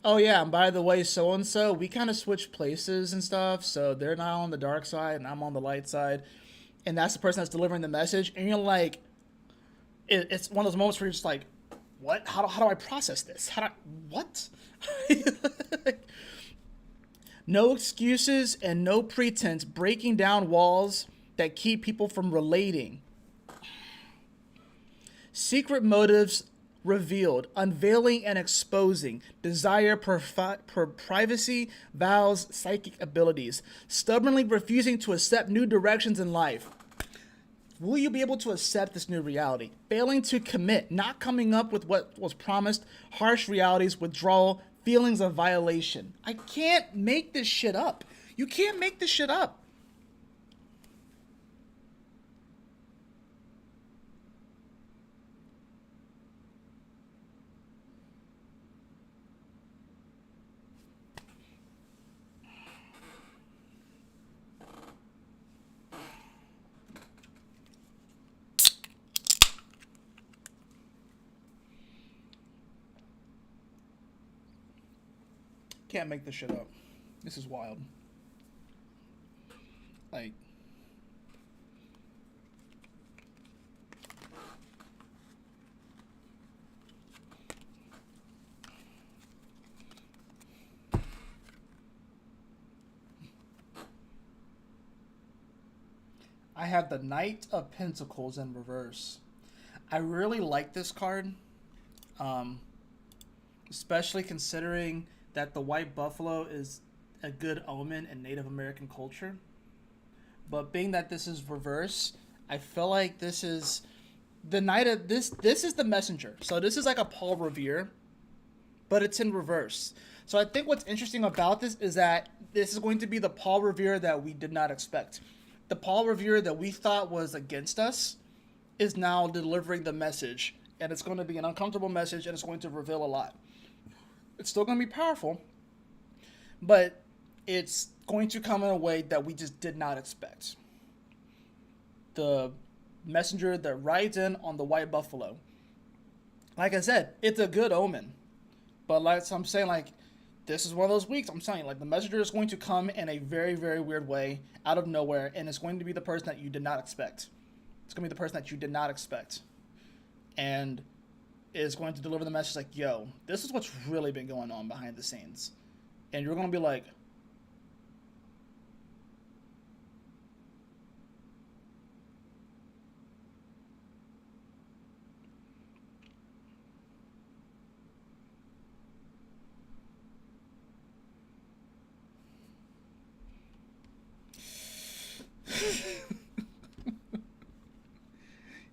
oh yeah, and by the way, so and so, we kind of switched places and stuff. So they're now on the dark side, and I'm on the light side, and that's the person that's delivering the message. And you're like, it's one of those moments where you're just like, what? How do I process this? What? No excuses and no pretense, breaking down walls that keep people from relating. Secret motives revealed, unveiling and exposing, desire for privacy, vows, psychic abilities, stubbornly refusing to accept new directions in life. Will you be able to accept this new reality? Failing to commit, not coming up with what was promised, harsh realities, withdrawal, feelings of violation. I can't make this shit up. You can't make this shit up. Can't make this shit up. This is wild. Like, I have the Knight of Pentacles in reverse. I really like this card, especially considering that the white buffalo is a good omen in Native American culture. But being that this is reverse, I feel like this is the Knight of this is the messenger. So this is like a Paul Revere, but it's in reverse. So I think what's interesting about this is that this is going to be the Paul Revere that we did not expect. The Paul Revere that we thought was against us is now delivering the message, and it's going to be an uncomfortable message, and it's going to reveal a lot. It's still going to be powerful, but it's going to come in a way that we just did not expect. The messenger that rides in on the white buffalo. Like I said, it's a good omen. But like I'm saying, like, this is one of those weeks. I'm saying, like, the messenger is going to come in a very, very weird way, out of nowhere, and it's going to be the person that you did not expect. It's going to be the person that you did not expect. And is going to deliver the message like, yo, this is what's really been going on behind the scenes. And you're going to be like,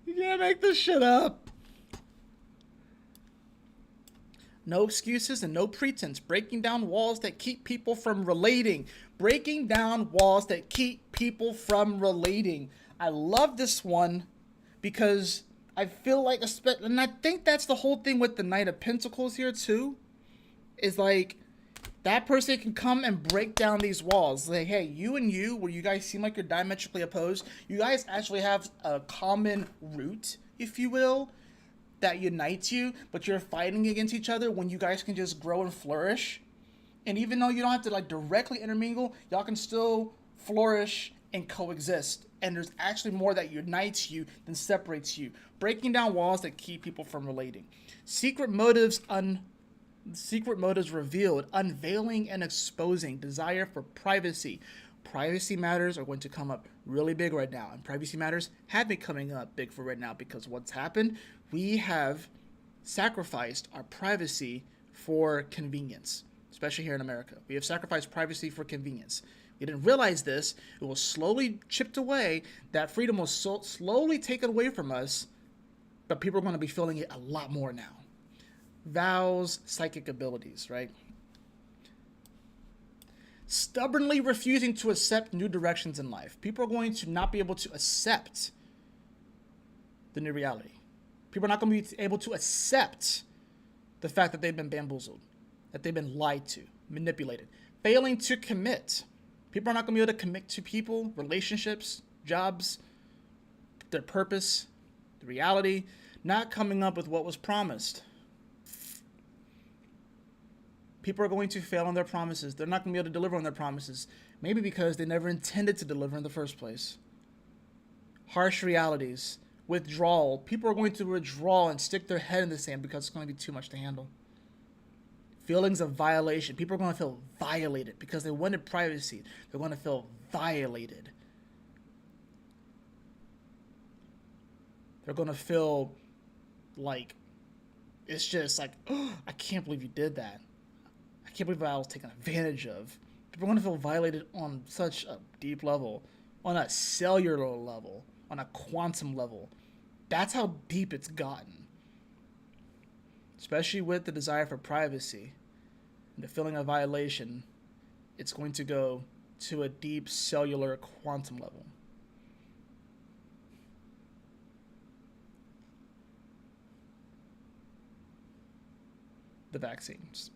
you can't make this shit up. No excuses and no pretense. Breaking down walls that keep people from relating. Breaking down walls that keep people from relating. I love this one because I feel like, and I think that's the whole thing with the Knight of Pentacles here too, is like, that person can come and break down these walls. Like, hey, you and you, where you guys seem like you're diametrically opposed, you guys actually have a common root, if you will, that unites you, but you're fighting against each other when you guys can just grow and flourish. And even though you don't have to like directly intermingle, y'all can still flourish and coexist. And there's actually more that unites you than separates you. Breaking down walls that keep people from relating. Secret motives revealed, unveiling and exposing, desire for privacy. Privacy matters are going to come up really big right now. And privacy matters have been coming up big for right now because what's happened, we have sacrificed our privacy for convenience, especially here in America. We have sacrificed privacy for convenience. We didn't realize this. It was slowly chipped away. That freedom was slowly taken away from us, but people are going to be feeling it a lot more now. Vows, psychic abilities, right? Stubbornly refusing to accept new directions in life. People are going to not be able to accept the new reality. People are not going to be able to accept the fact that they've been bamboozled, that they've been lied to, manipulated. Failing to commit. People are not going to be able to commit to people, relationships, jobs, their purpose, the reality, not coming up with what was promised. People are going to fail on their promises. They're not going to be able to deliver on their promises. Maybe because they never intended to deliver in the first place. Harsh realities. Withdrawal. People are going to withdraw and stick their head in the sand because it's going to be too much to handle. Feelings of violation. People are going to feel violated because they wanted privacy. They're going to feel violated. They're going to feel like, it's just like, oh, I can't believe you did that. I can't believe I was taken advantage of. People are going to feel violated on such a deep level, on a cellular level, on a quantum level. That's how deep it's gotten. Especially with the desire for privacy and the feeling of violation, it's going to go to a deep cellular quantum level. The vaccines.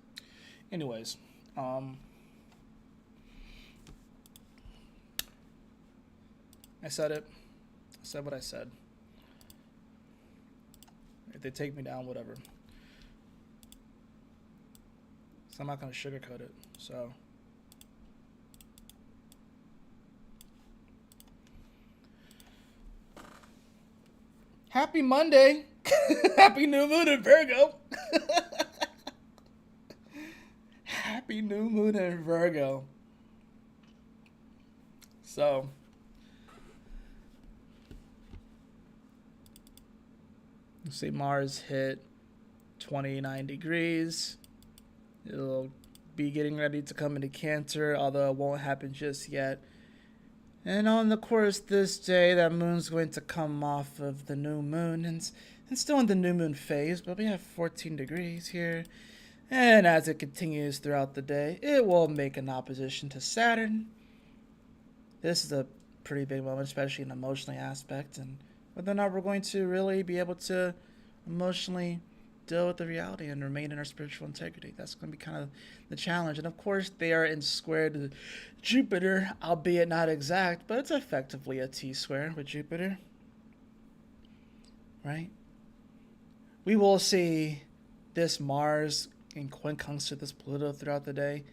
Anyways, I said it. I said what I said. If they take me down, whatever. So I'm not going to sugarcoat it. So happy Monday. Happy new moon in Virgo. Happy new moon in Virgo. So let's see, Mars hit 29 degrees. It'll be getting ready to come into Cancer, although it won't happen just yet. And on the course this day, that moon's going to come off of the new moon and still in the new moon phase, but we have 14 degrees here. And as it continues throughout the day, it will make an opposition to Saturn. This is a pretty big moment, especially in an emotional aspect, and whether or not we're going to really be able to emotionally deal with the reality and remain in our spiritual integrity. That's going to be kind of the challenge. And of course, they are in square to Jupiter, albeit not exact, but it's effectively a T-square with Jupiter. Right? We will see this Mars in quincunx to this Pluto throughout the day.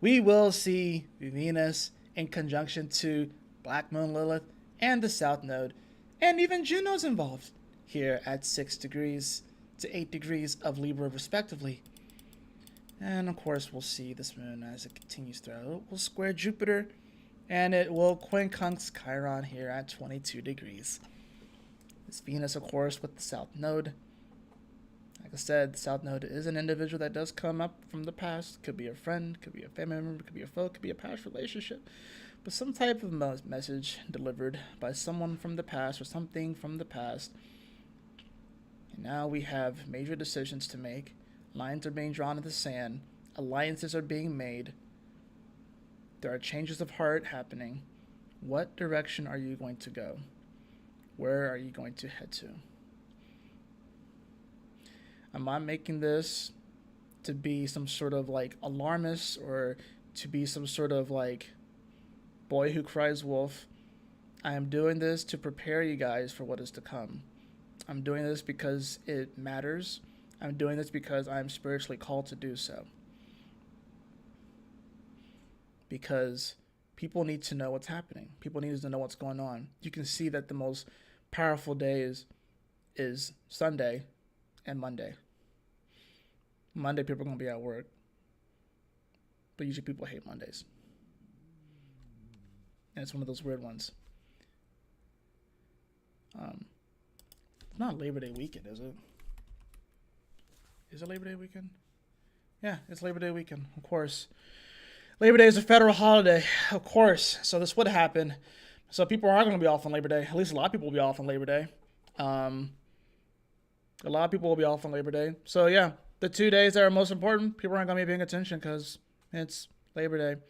We will see Venus in conjunction to Black Moon Lilith and the South Node. And even Juno's involved here at 6 degrees to 8 degrees of Libra respectively. And of course, we'll see this moon as it continues throughout. It will square Jupiter, and it will quincunx Chiron here at 22 degrees. It's Venus, of course, with the South Node. Like I said, the South Node is an individual that does come up from the past. Could be a friend, could be a family member, could be a foe, could be a past relationship. But some type of message delivered by someone from the past or something from the past. And now we have major decisions to make. Lines are being drawn in the sand. Alliances are being made. There are changes of heart happening. What direction are you going to go? Where are you going to head to? Am I making this to be some sort of like alarmist or to be some sort of like boy who cries wolf? I am doing this to prepare you guys for what is to come. I'm doing this because it matters. I'm doing this because I'm spiritually called to do so. Because people need to know what's happening. People need to know what's going on. You can see that the most powerful days is Sunday and Monday. Monday, people are going to be at work. But usually people hate Mondays. And it's one of those weird ones. It's not Labor Day weekend, is it? Is it Labor Day weekend? Yeah, it's Labor Day weekend, of course. Labor Day is a federal holiday, of course. So this would happen. So people are going to be off on Labor Day. At least a lot of people will be off on Labor Day. A lot of people will be off on Labor Day. So yeah, the 2 days that are most important, people aren't going to be paying attention because it's Labor Day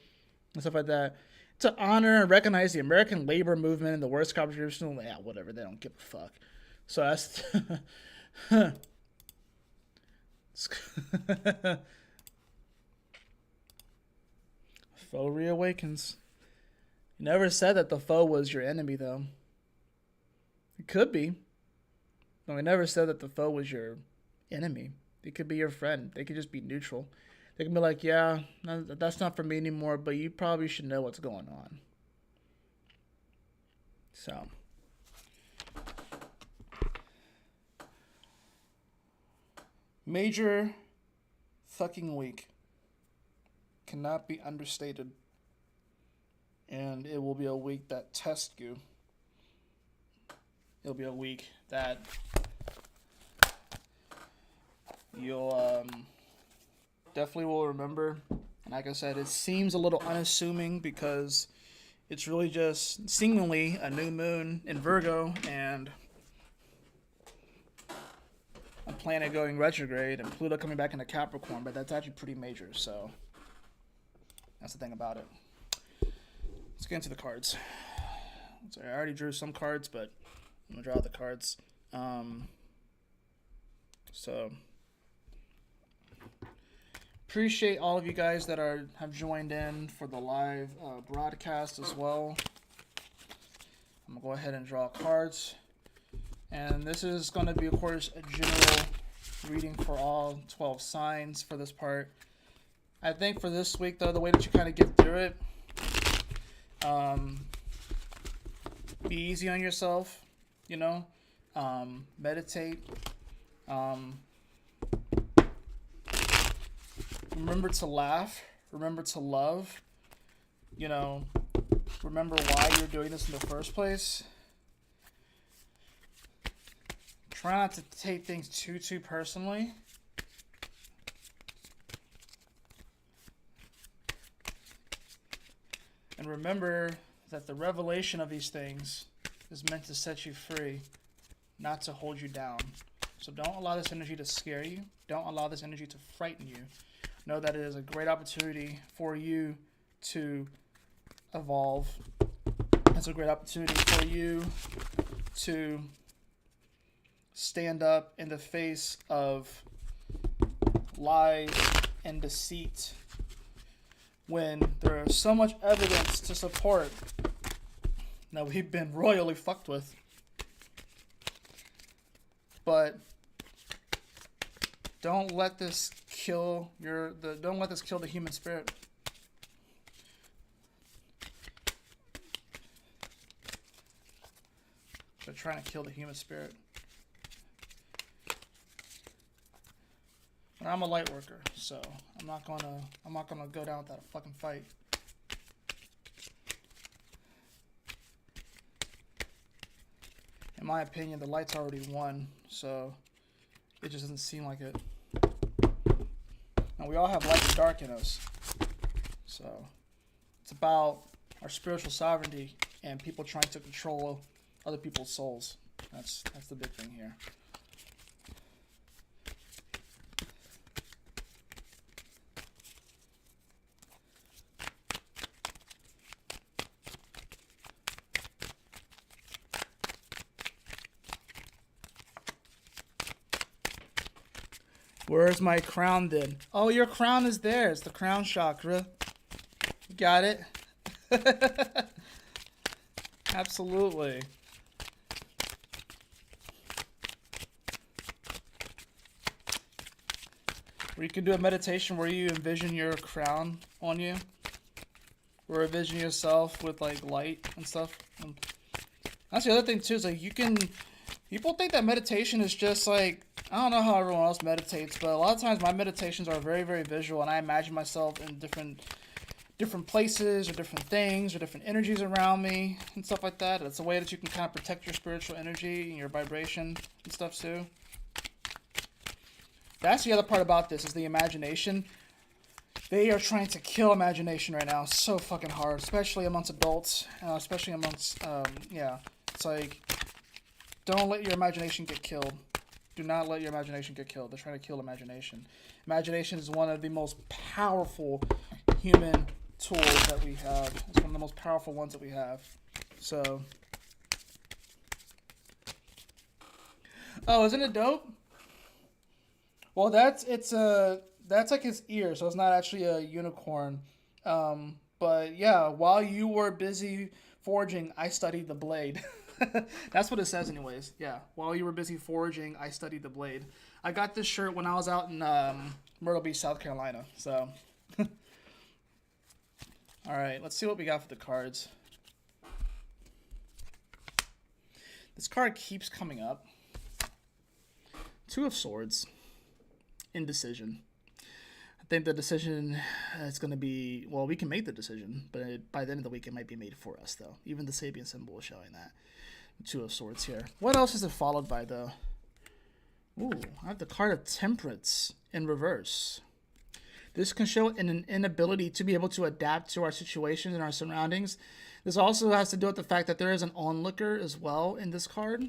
and stuff like that. To honor and recognize the American labor movement and the worst contribution, yeah, whatever. They don't give a fuck. So that's... Foe reawakens. You never said that the foe was your enemy, though. It could be. No, we never said that the foe was your enemy. They could be your friend. They could just be neutral. They can be like, yeah, that's not for me anymore, but you probably should know what's going on. So. Major fucking week. Cannot be understated. And it will be a week that tests you. It'll be a week that you'll definitely will remember. And like I said, it seems a little unassuming because it's really just seemingly a new moon in Virgo and a planet going retrograde and Pluto coming back into Capricorn, but that's actually pretty major, so that's the thing about it. Let's get into the cards. So I already drew some cards, but I'm going to draw the cards. So appreciate all of you guys that have joined in for the live broadcast as well. I'm going to go ahead and draw cards. And this is going to be, of course, a general reading for all 12 signs for this part. I think for this week, though, the way that you kind of get through it, be easy on yourself, you know, meditate, remember to laugh, remember to love, you know, remember why you're doing this in the first place. Try not to take things too personally. And remember that the revelation of these things is meant to set you free, not to hold you down. So don't allow this energy to scare you. Don't allow this energy to frighten you. Know that it is a great opportunity for you to evolve. It's a great opportunity for you to stand up in the face of lies and deceit when there is so much evidence to support that we've been royally fucked with. But don't let this kill the human spirit. They're trying to kill the human spirit. I'm a light worker, so I'm not gonna go down without a fucking fight. In my opinion, the light's already won, so it just doesn't seem like it. Now, we all have light and dark in us, so it's about our spiritual sovereignty and people trying to control other people's souls. That's the big thing here. Where's my crown then? Oh, your crown is there. It's the crown chakra. Got it? Absolutely. Or you can do a meditation where you envision your crown on you. Or envision yourself with like light and stuff. And that's the other thing too, is like people think that meditation is just like, I don't know how everyone else meditates, but a lot of times my meditations are very, very visual, and I imagine myself in different places or different things or different energies around me and stuff like that. It's a way that you can kind of protect your spiritual energy and your vibration and stuff too. That's the other part about this, is the imagination. They are trying to kill imagination right now so fucking hard, especially amongst adults, especially amongst, it's like, don't let your imagination get killed. Do not let your imagination get killed. They're trying to kill imagination. Imagination is one of the most powerful human tools that we have. It's one of the most powerful ones that we have. So, oh, isn't it dope? Well, that's like his ear, so it's not actually a unicorn. But yeah, while you were busy forging, I studied the blade. That's what it says anyways. Yeah, while you were busy foraging, I studied the blade. I got this shirt when I was out in Myrtle Beach, South Carolina. So, all right, let's see what we got for the cards. This card keeps coming up. Two of Swords. Indecision. I think the decision is going to be, well, we can make the decision, but by the end of the week, it might be made for us, though. Even the Sabian symbol is showing that. Two of Swords here. What else is it followed by, though? Ooh, I have the card of Temperance in reverse. This can show an inability to be able to adapt to our situations and our surroundings. This also has to do with the fact that there is an onlooker as well in this card.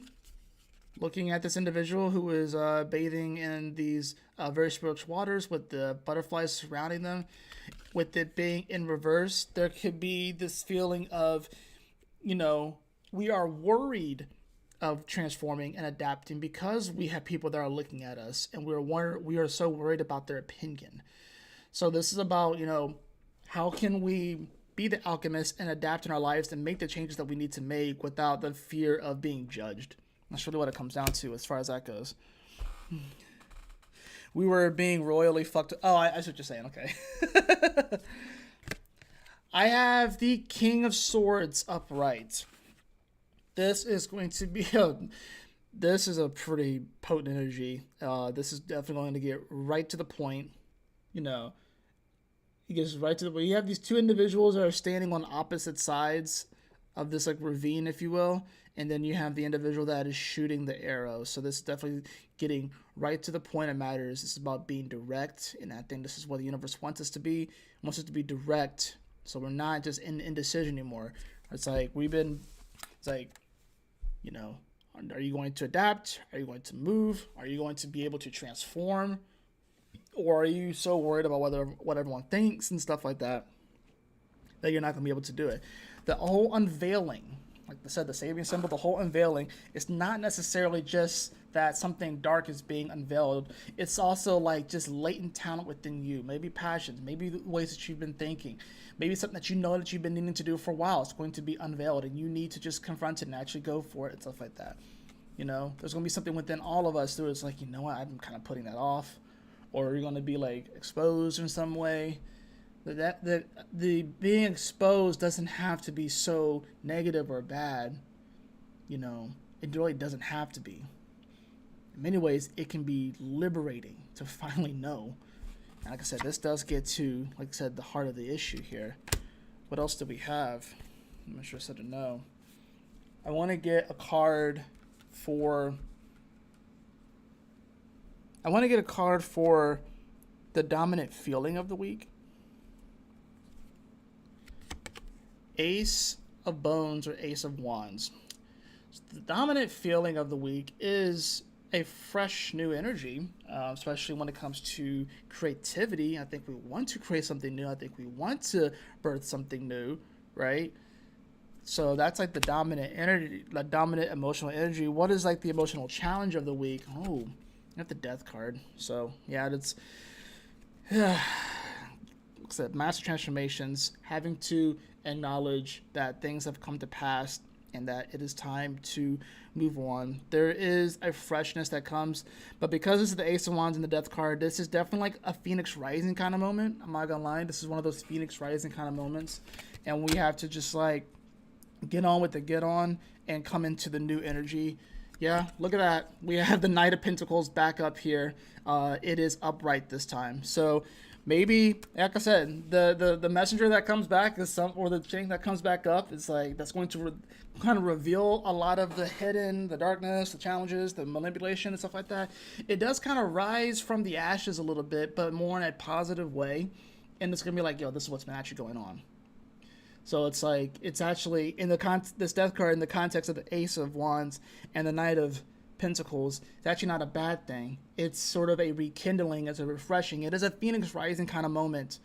Looking at this individual who is bathing in these very spiritual waters with the butterflies surrounding them. With it being in reverse, there could be this feeling of, we are worried of transforming and adapting because we have people that are looking at us, and we are so worried about their opinion. So this is about, how can we be the alchemist and adapt in our lives and make the changes that we need to make without the fear of being judged. That's really what it comes down to as far as that goes. We were being royally fucked. Oh, I see what you're saying. Okay. I have the King of Swords upright. This is going to be this is a pretty potent energy. This is definitely going to get right to the point. He gets right to the point. You have these two individuals that are standing on opposite sides of this like ravine, if you will, and then you have the individual that is shooting the arrow. So this is definitely getting right to the point of matters. This is about being direct, and I think this is what the universe wants us to be. It wants us to be direct, so we're not just in indecision anymore. It's like are you going to adapt? Are you going to move? Are you going to be able to transform? Or are you so worried about what everyone thinks and stuff like that you're not going to be able to do it? The whole unveiling, like I said, the Sabian symbol, the whole unveiling, is not necessarily just that something dark is being unveiled. It's also like just latent talent within you, maybe passions, maybe the ways that you've been thinking, maybe something that that you've been needing to do for a while. It's going to be unveiled, and you need to just confront it and actually go for it and stuff like that. There's going to be something within all of us that is like, I'm kind of putting that off, or you're going to be like exposed in some way. The being exposed doesn't have to be so negative or bad. It really doesn't have to be. in many ways, it can be liberating to finally know. And like I said, this does get to, like I said, the heart of the issue here. What else do we have? I'm not sure I said to know. I want to get a card for... I want to get a card for the dominant feeling of the week. Ace of Bones or Ace of Wands. So the dominant feeling of the week is a fresh new energy, especially when it comes to creativity. I think we want to create something new. I think we want to birth something new, right? So that's like the dominant energy, the dominant emotional energy. What is like the emotional challenge of the week? Oh, you have the Death card. So yeah, it's master transformations, having to acknowledge that things have come to pass and that it is time to move on. There is a freshness that comes, but because this is the Ace of Wands and the Death card, this is definitely like a Phoenix Rising kind of moment. I'm not gonna lie, this is one of those Phoenix Rising kind of moments, and we have to just like get on with the get on and come into the new energy. Yeah, look at that. We have the Knight of Pentacles back up here. It is upright this time. So maybe, like I said, the messenger that comes back is or the chain that comes back up is like, that's going to kind of reveal a lot of the hidden, the darkness, the challenges, the manipulation and stuff like that. It does kind of rise from the ashes a little bit, but more in a positive way. And it's going to be like, yo, this is what's been actually going on. So it's like, it's actually in this Death card in the context of the Ace of Wands and the Knight of Pentacles. It's actually not a bad thing. It's sort of a rekindling, it's a refreshing. It is a Phoenix Rising kind of moment,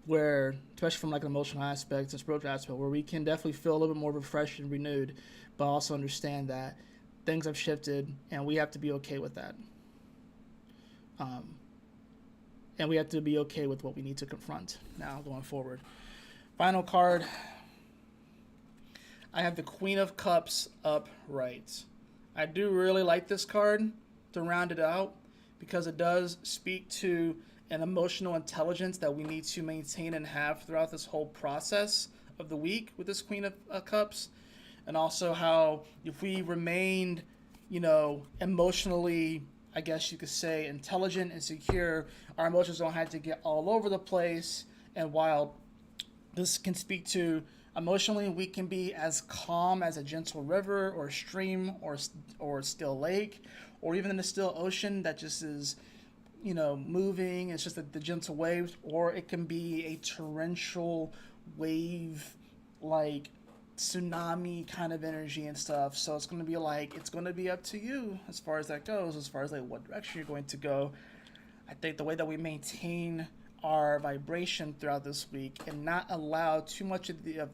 where, especially from like an emotional aspect and spiritual aspect, where we can definitely feel a little bit more refreshed and renewed, but also understand that things have shifted and we have to be okay with that. And we have to be okay with what we need to confront now going forward. Final card. I have the Queen of Cups upright. I do really like this card to round it out because it does speak to an emotional intelligence that we need to maintain and have throughout this whole process of the week with this Queen of Cups. And also how if we remained, emotionally, I guess you could say, intelligent and secure, our emotions don't have to get all over the place. And while this can speak to emotionally, we can be as calm as a gentle river or stream or still lake, or even in a still ocean that just is, moving. It's just the gentle waves, or it can be a torrential wave, like tsunami kind of energy and stuff. So it's going to be up to you as far as that goes, as far as like what direction you're going to go. I think the way that we maintain our vibration throughout this week and not allow too much of the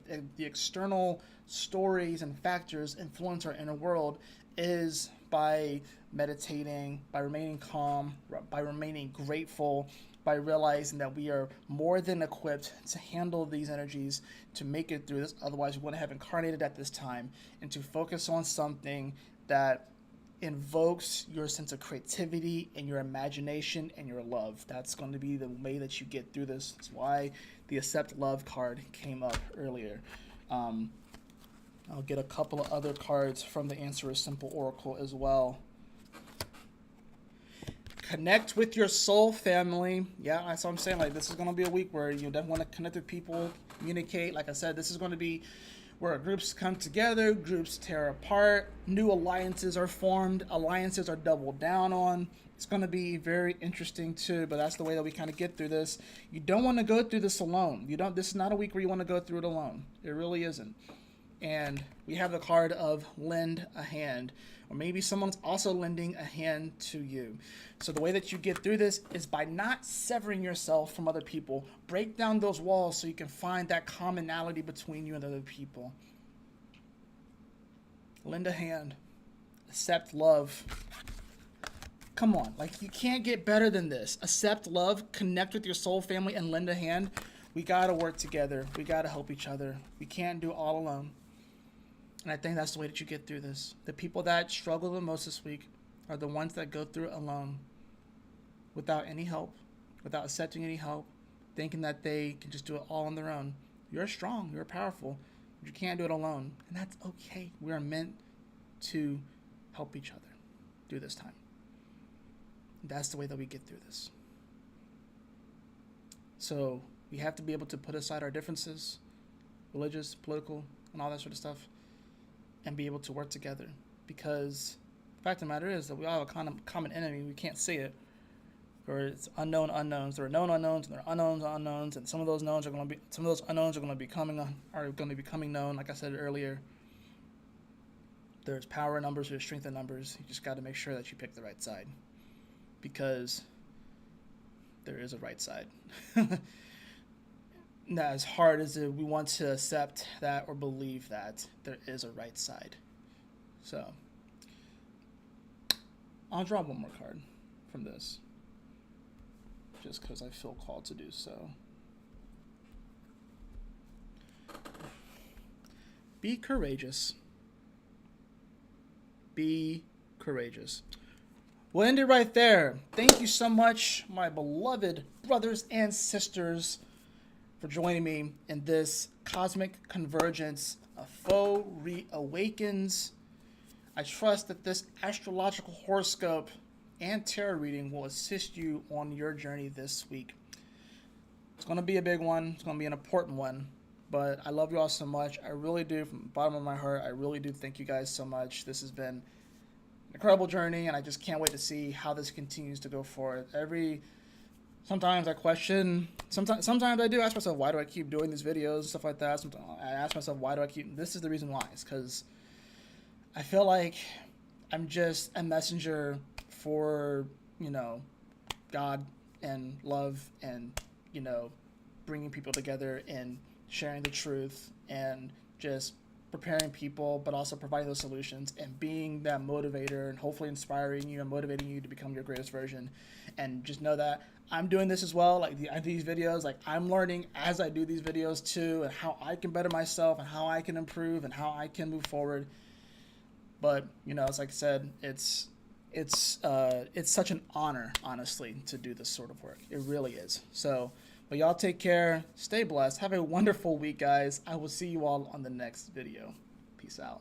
external stories and factors influence our inner world is by meditating, by remaining calm, by remaining grateful, by realizing that we are more than equipped to handle these energies, to make it through this. Otherwise, we wouldn't have incarnated at this time, and to focus on something that invokes your sense of creativity and your imagination and your love. That's going to be the way that you get through this. That's why the Accept Love card came up earlier. I'll get a couple of other cards from the Answer is Simple Oracle as well. Connect with your soul family. Yeah, that's what I'm saying. Like, this is going to be a week where you definitely want to connect with people, communicate. Like I said, this is going to be where groups come together, groups tear apart, new alliances are formed, alliances are doubled down on. It's going to be very interesting too, but that's the way that we kind of get through this. You don't want to go through this alone. This is not a week where you want to go through it alone. It really isn't. And we have the card of lend a hand, or maybe someone's also lending a hand to you. So the way that you get through this is by not severing yourself from other people. Break down those walls so you can find that commonality between you and other people. Lend a hand. Accept love. Come on, like, you can't get better than this. Accept love, connect with your soul family, and lend a hand. We gotta work together. We gotta help each other. We can't do it all alone. And I think that's the way that you get through this. The people that struggle the most this week are the ones that go through it alone, without any help, without accepting any help, thinking that they can just do it all on their own. You're strong, you're powerful, but you can't do it alone. And that's okay. We are meant to help each other through this time. That's the way that we get through this. So we have to be able to put aside our differences, religious, political, and all that sort of stuff, and be able to work together. Because the fact of the matter is that we all have a common enemy. We can't see it. Or it's unknown unknowns. There are known unknowns, and there are unknowns unknowns, and some of those unknowns are going to be becoming known. Like I said earlier, there's power in numbers, there's strength in numbers. You just got to make sure that you pick the right side, because there is a right side. Now, as hard as we want to accept that or believe that, there is a right side. So I'll draw one more card from this, just because I feel called to do so. Be courageous. Be courageous. We'll end it right there. Thank you so much, my beloved brothers and sisters, for joining me in this cosmic convergence of faux reawakens. I trust that this astrological horoscope and tarot reading will assist you on your journey this week. It's going to be a big one. It's going to be an important one. But I love you all so much. I really do, from the bottom of my heart. I really do thank you guys so much. This has been an incredible journey, and I just can't wait to see how this continues to go forward. Sometimes I question, sometimes I do ask myself, why do I keep doing these videos, stuff like that. Sometimes I ask myself, why do I keep, this is the reason why. It's because I feel like I'm just a messenger for, God and love and, bringing people together and sharing the truth and just preparing people, but also providing those solutions and being that motivator and hopefully inspiring you and motivating you to become your greatest version. And just know that I'm doing this as well. Like I do these videos, like I'm learning as I do these videos too, and how I can better myself and how I can improve and how I can move forward. But it's like I said, it's such an honor, honestly, to do this sort of work. It really is. So, but y'all take care, stay blessed, have a wonderful week, guys. I will see you all on the next video. Peace out.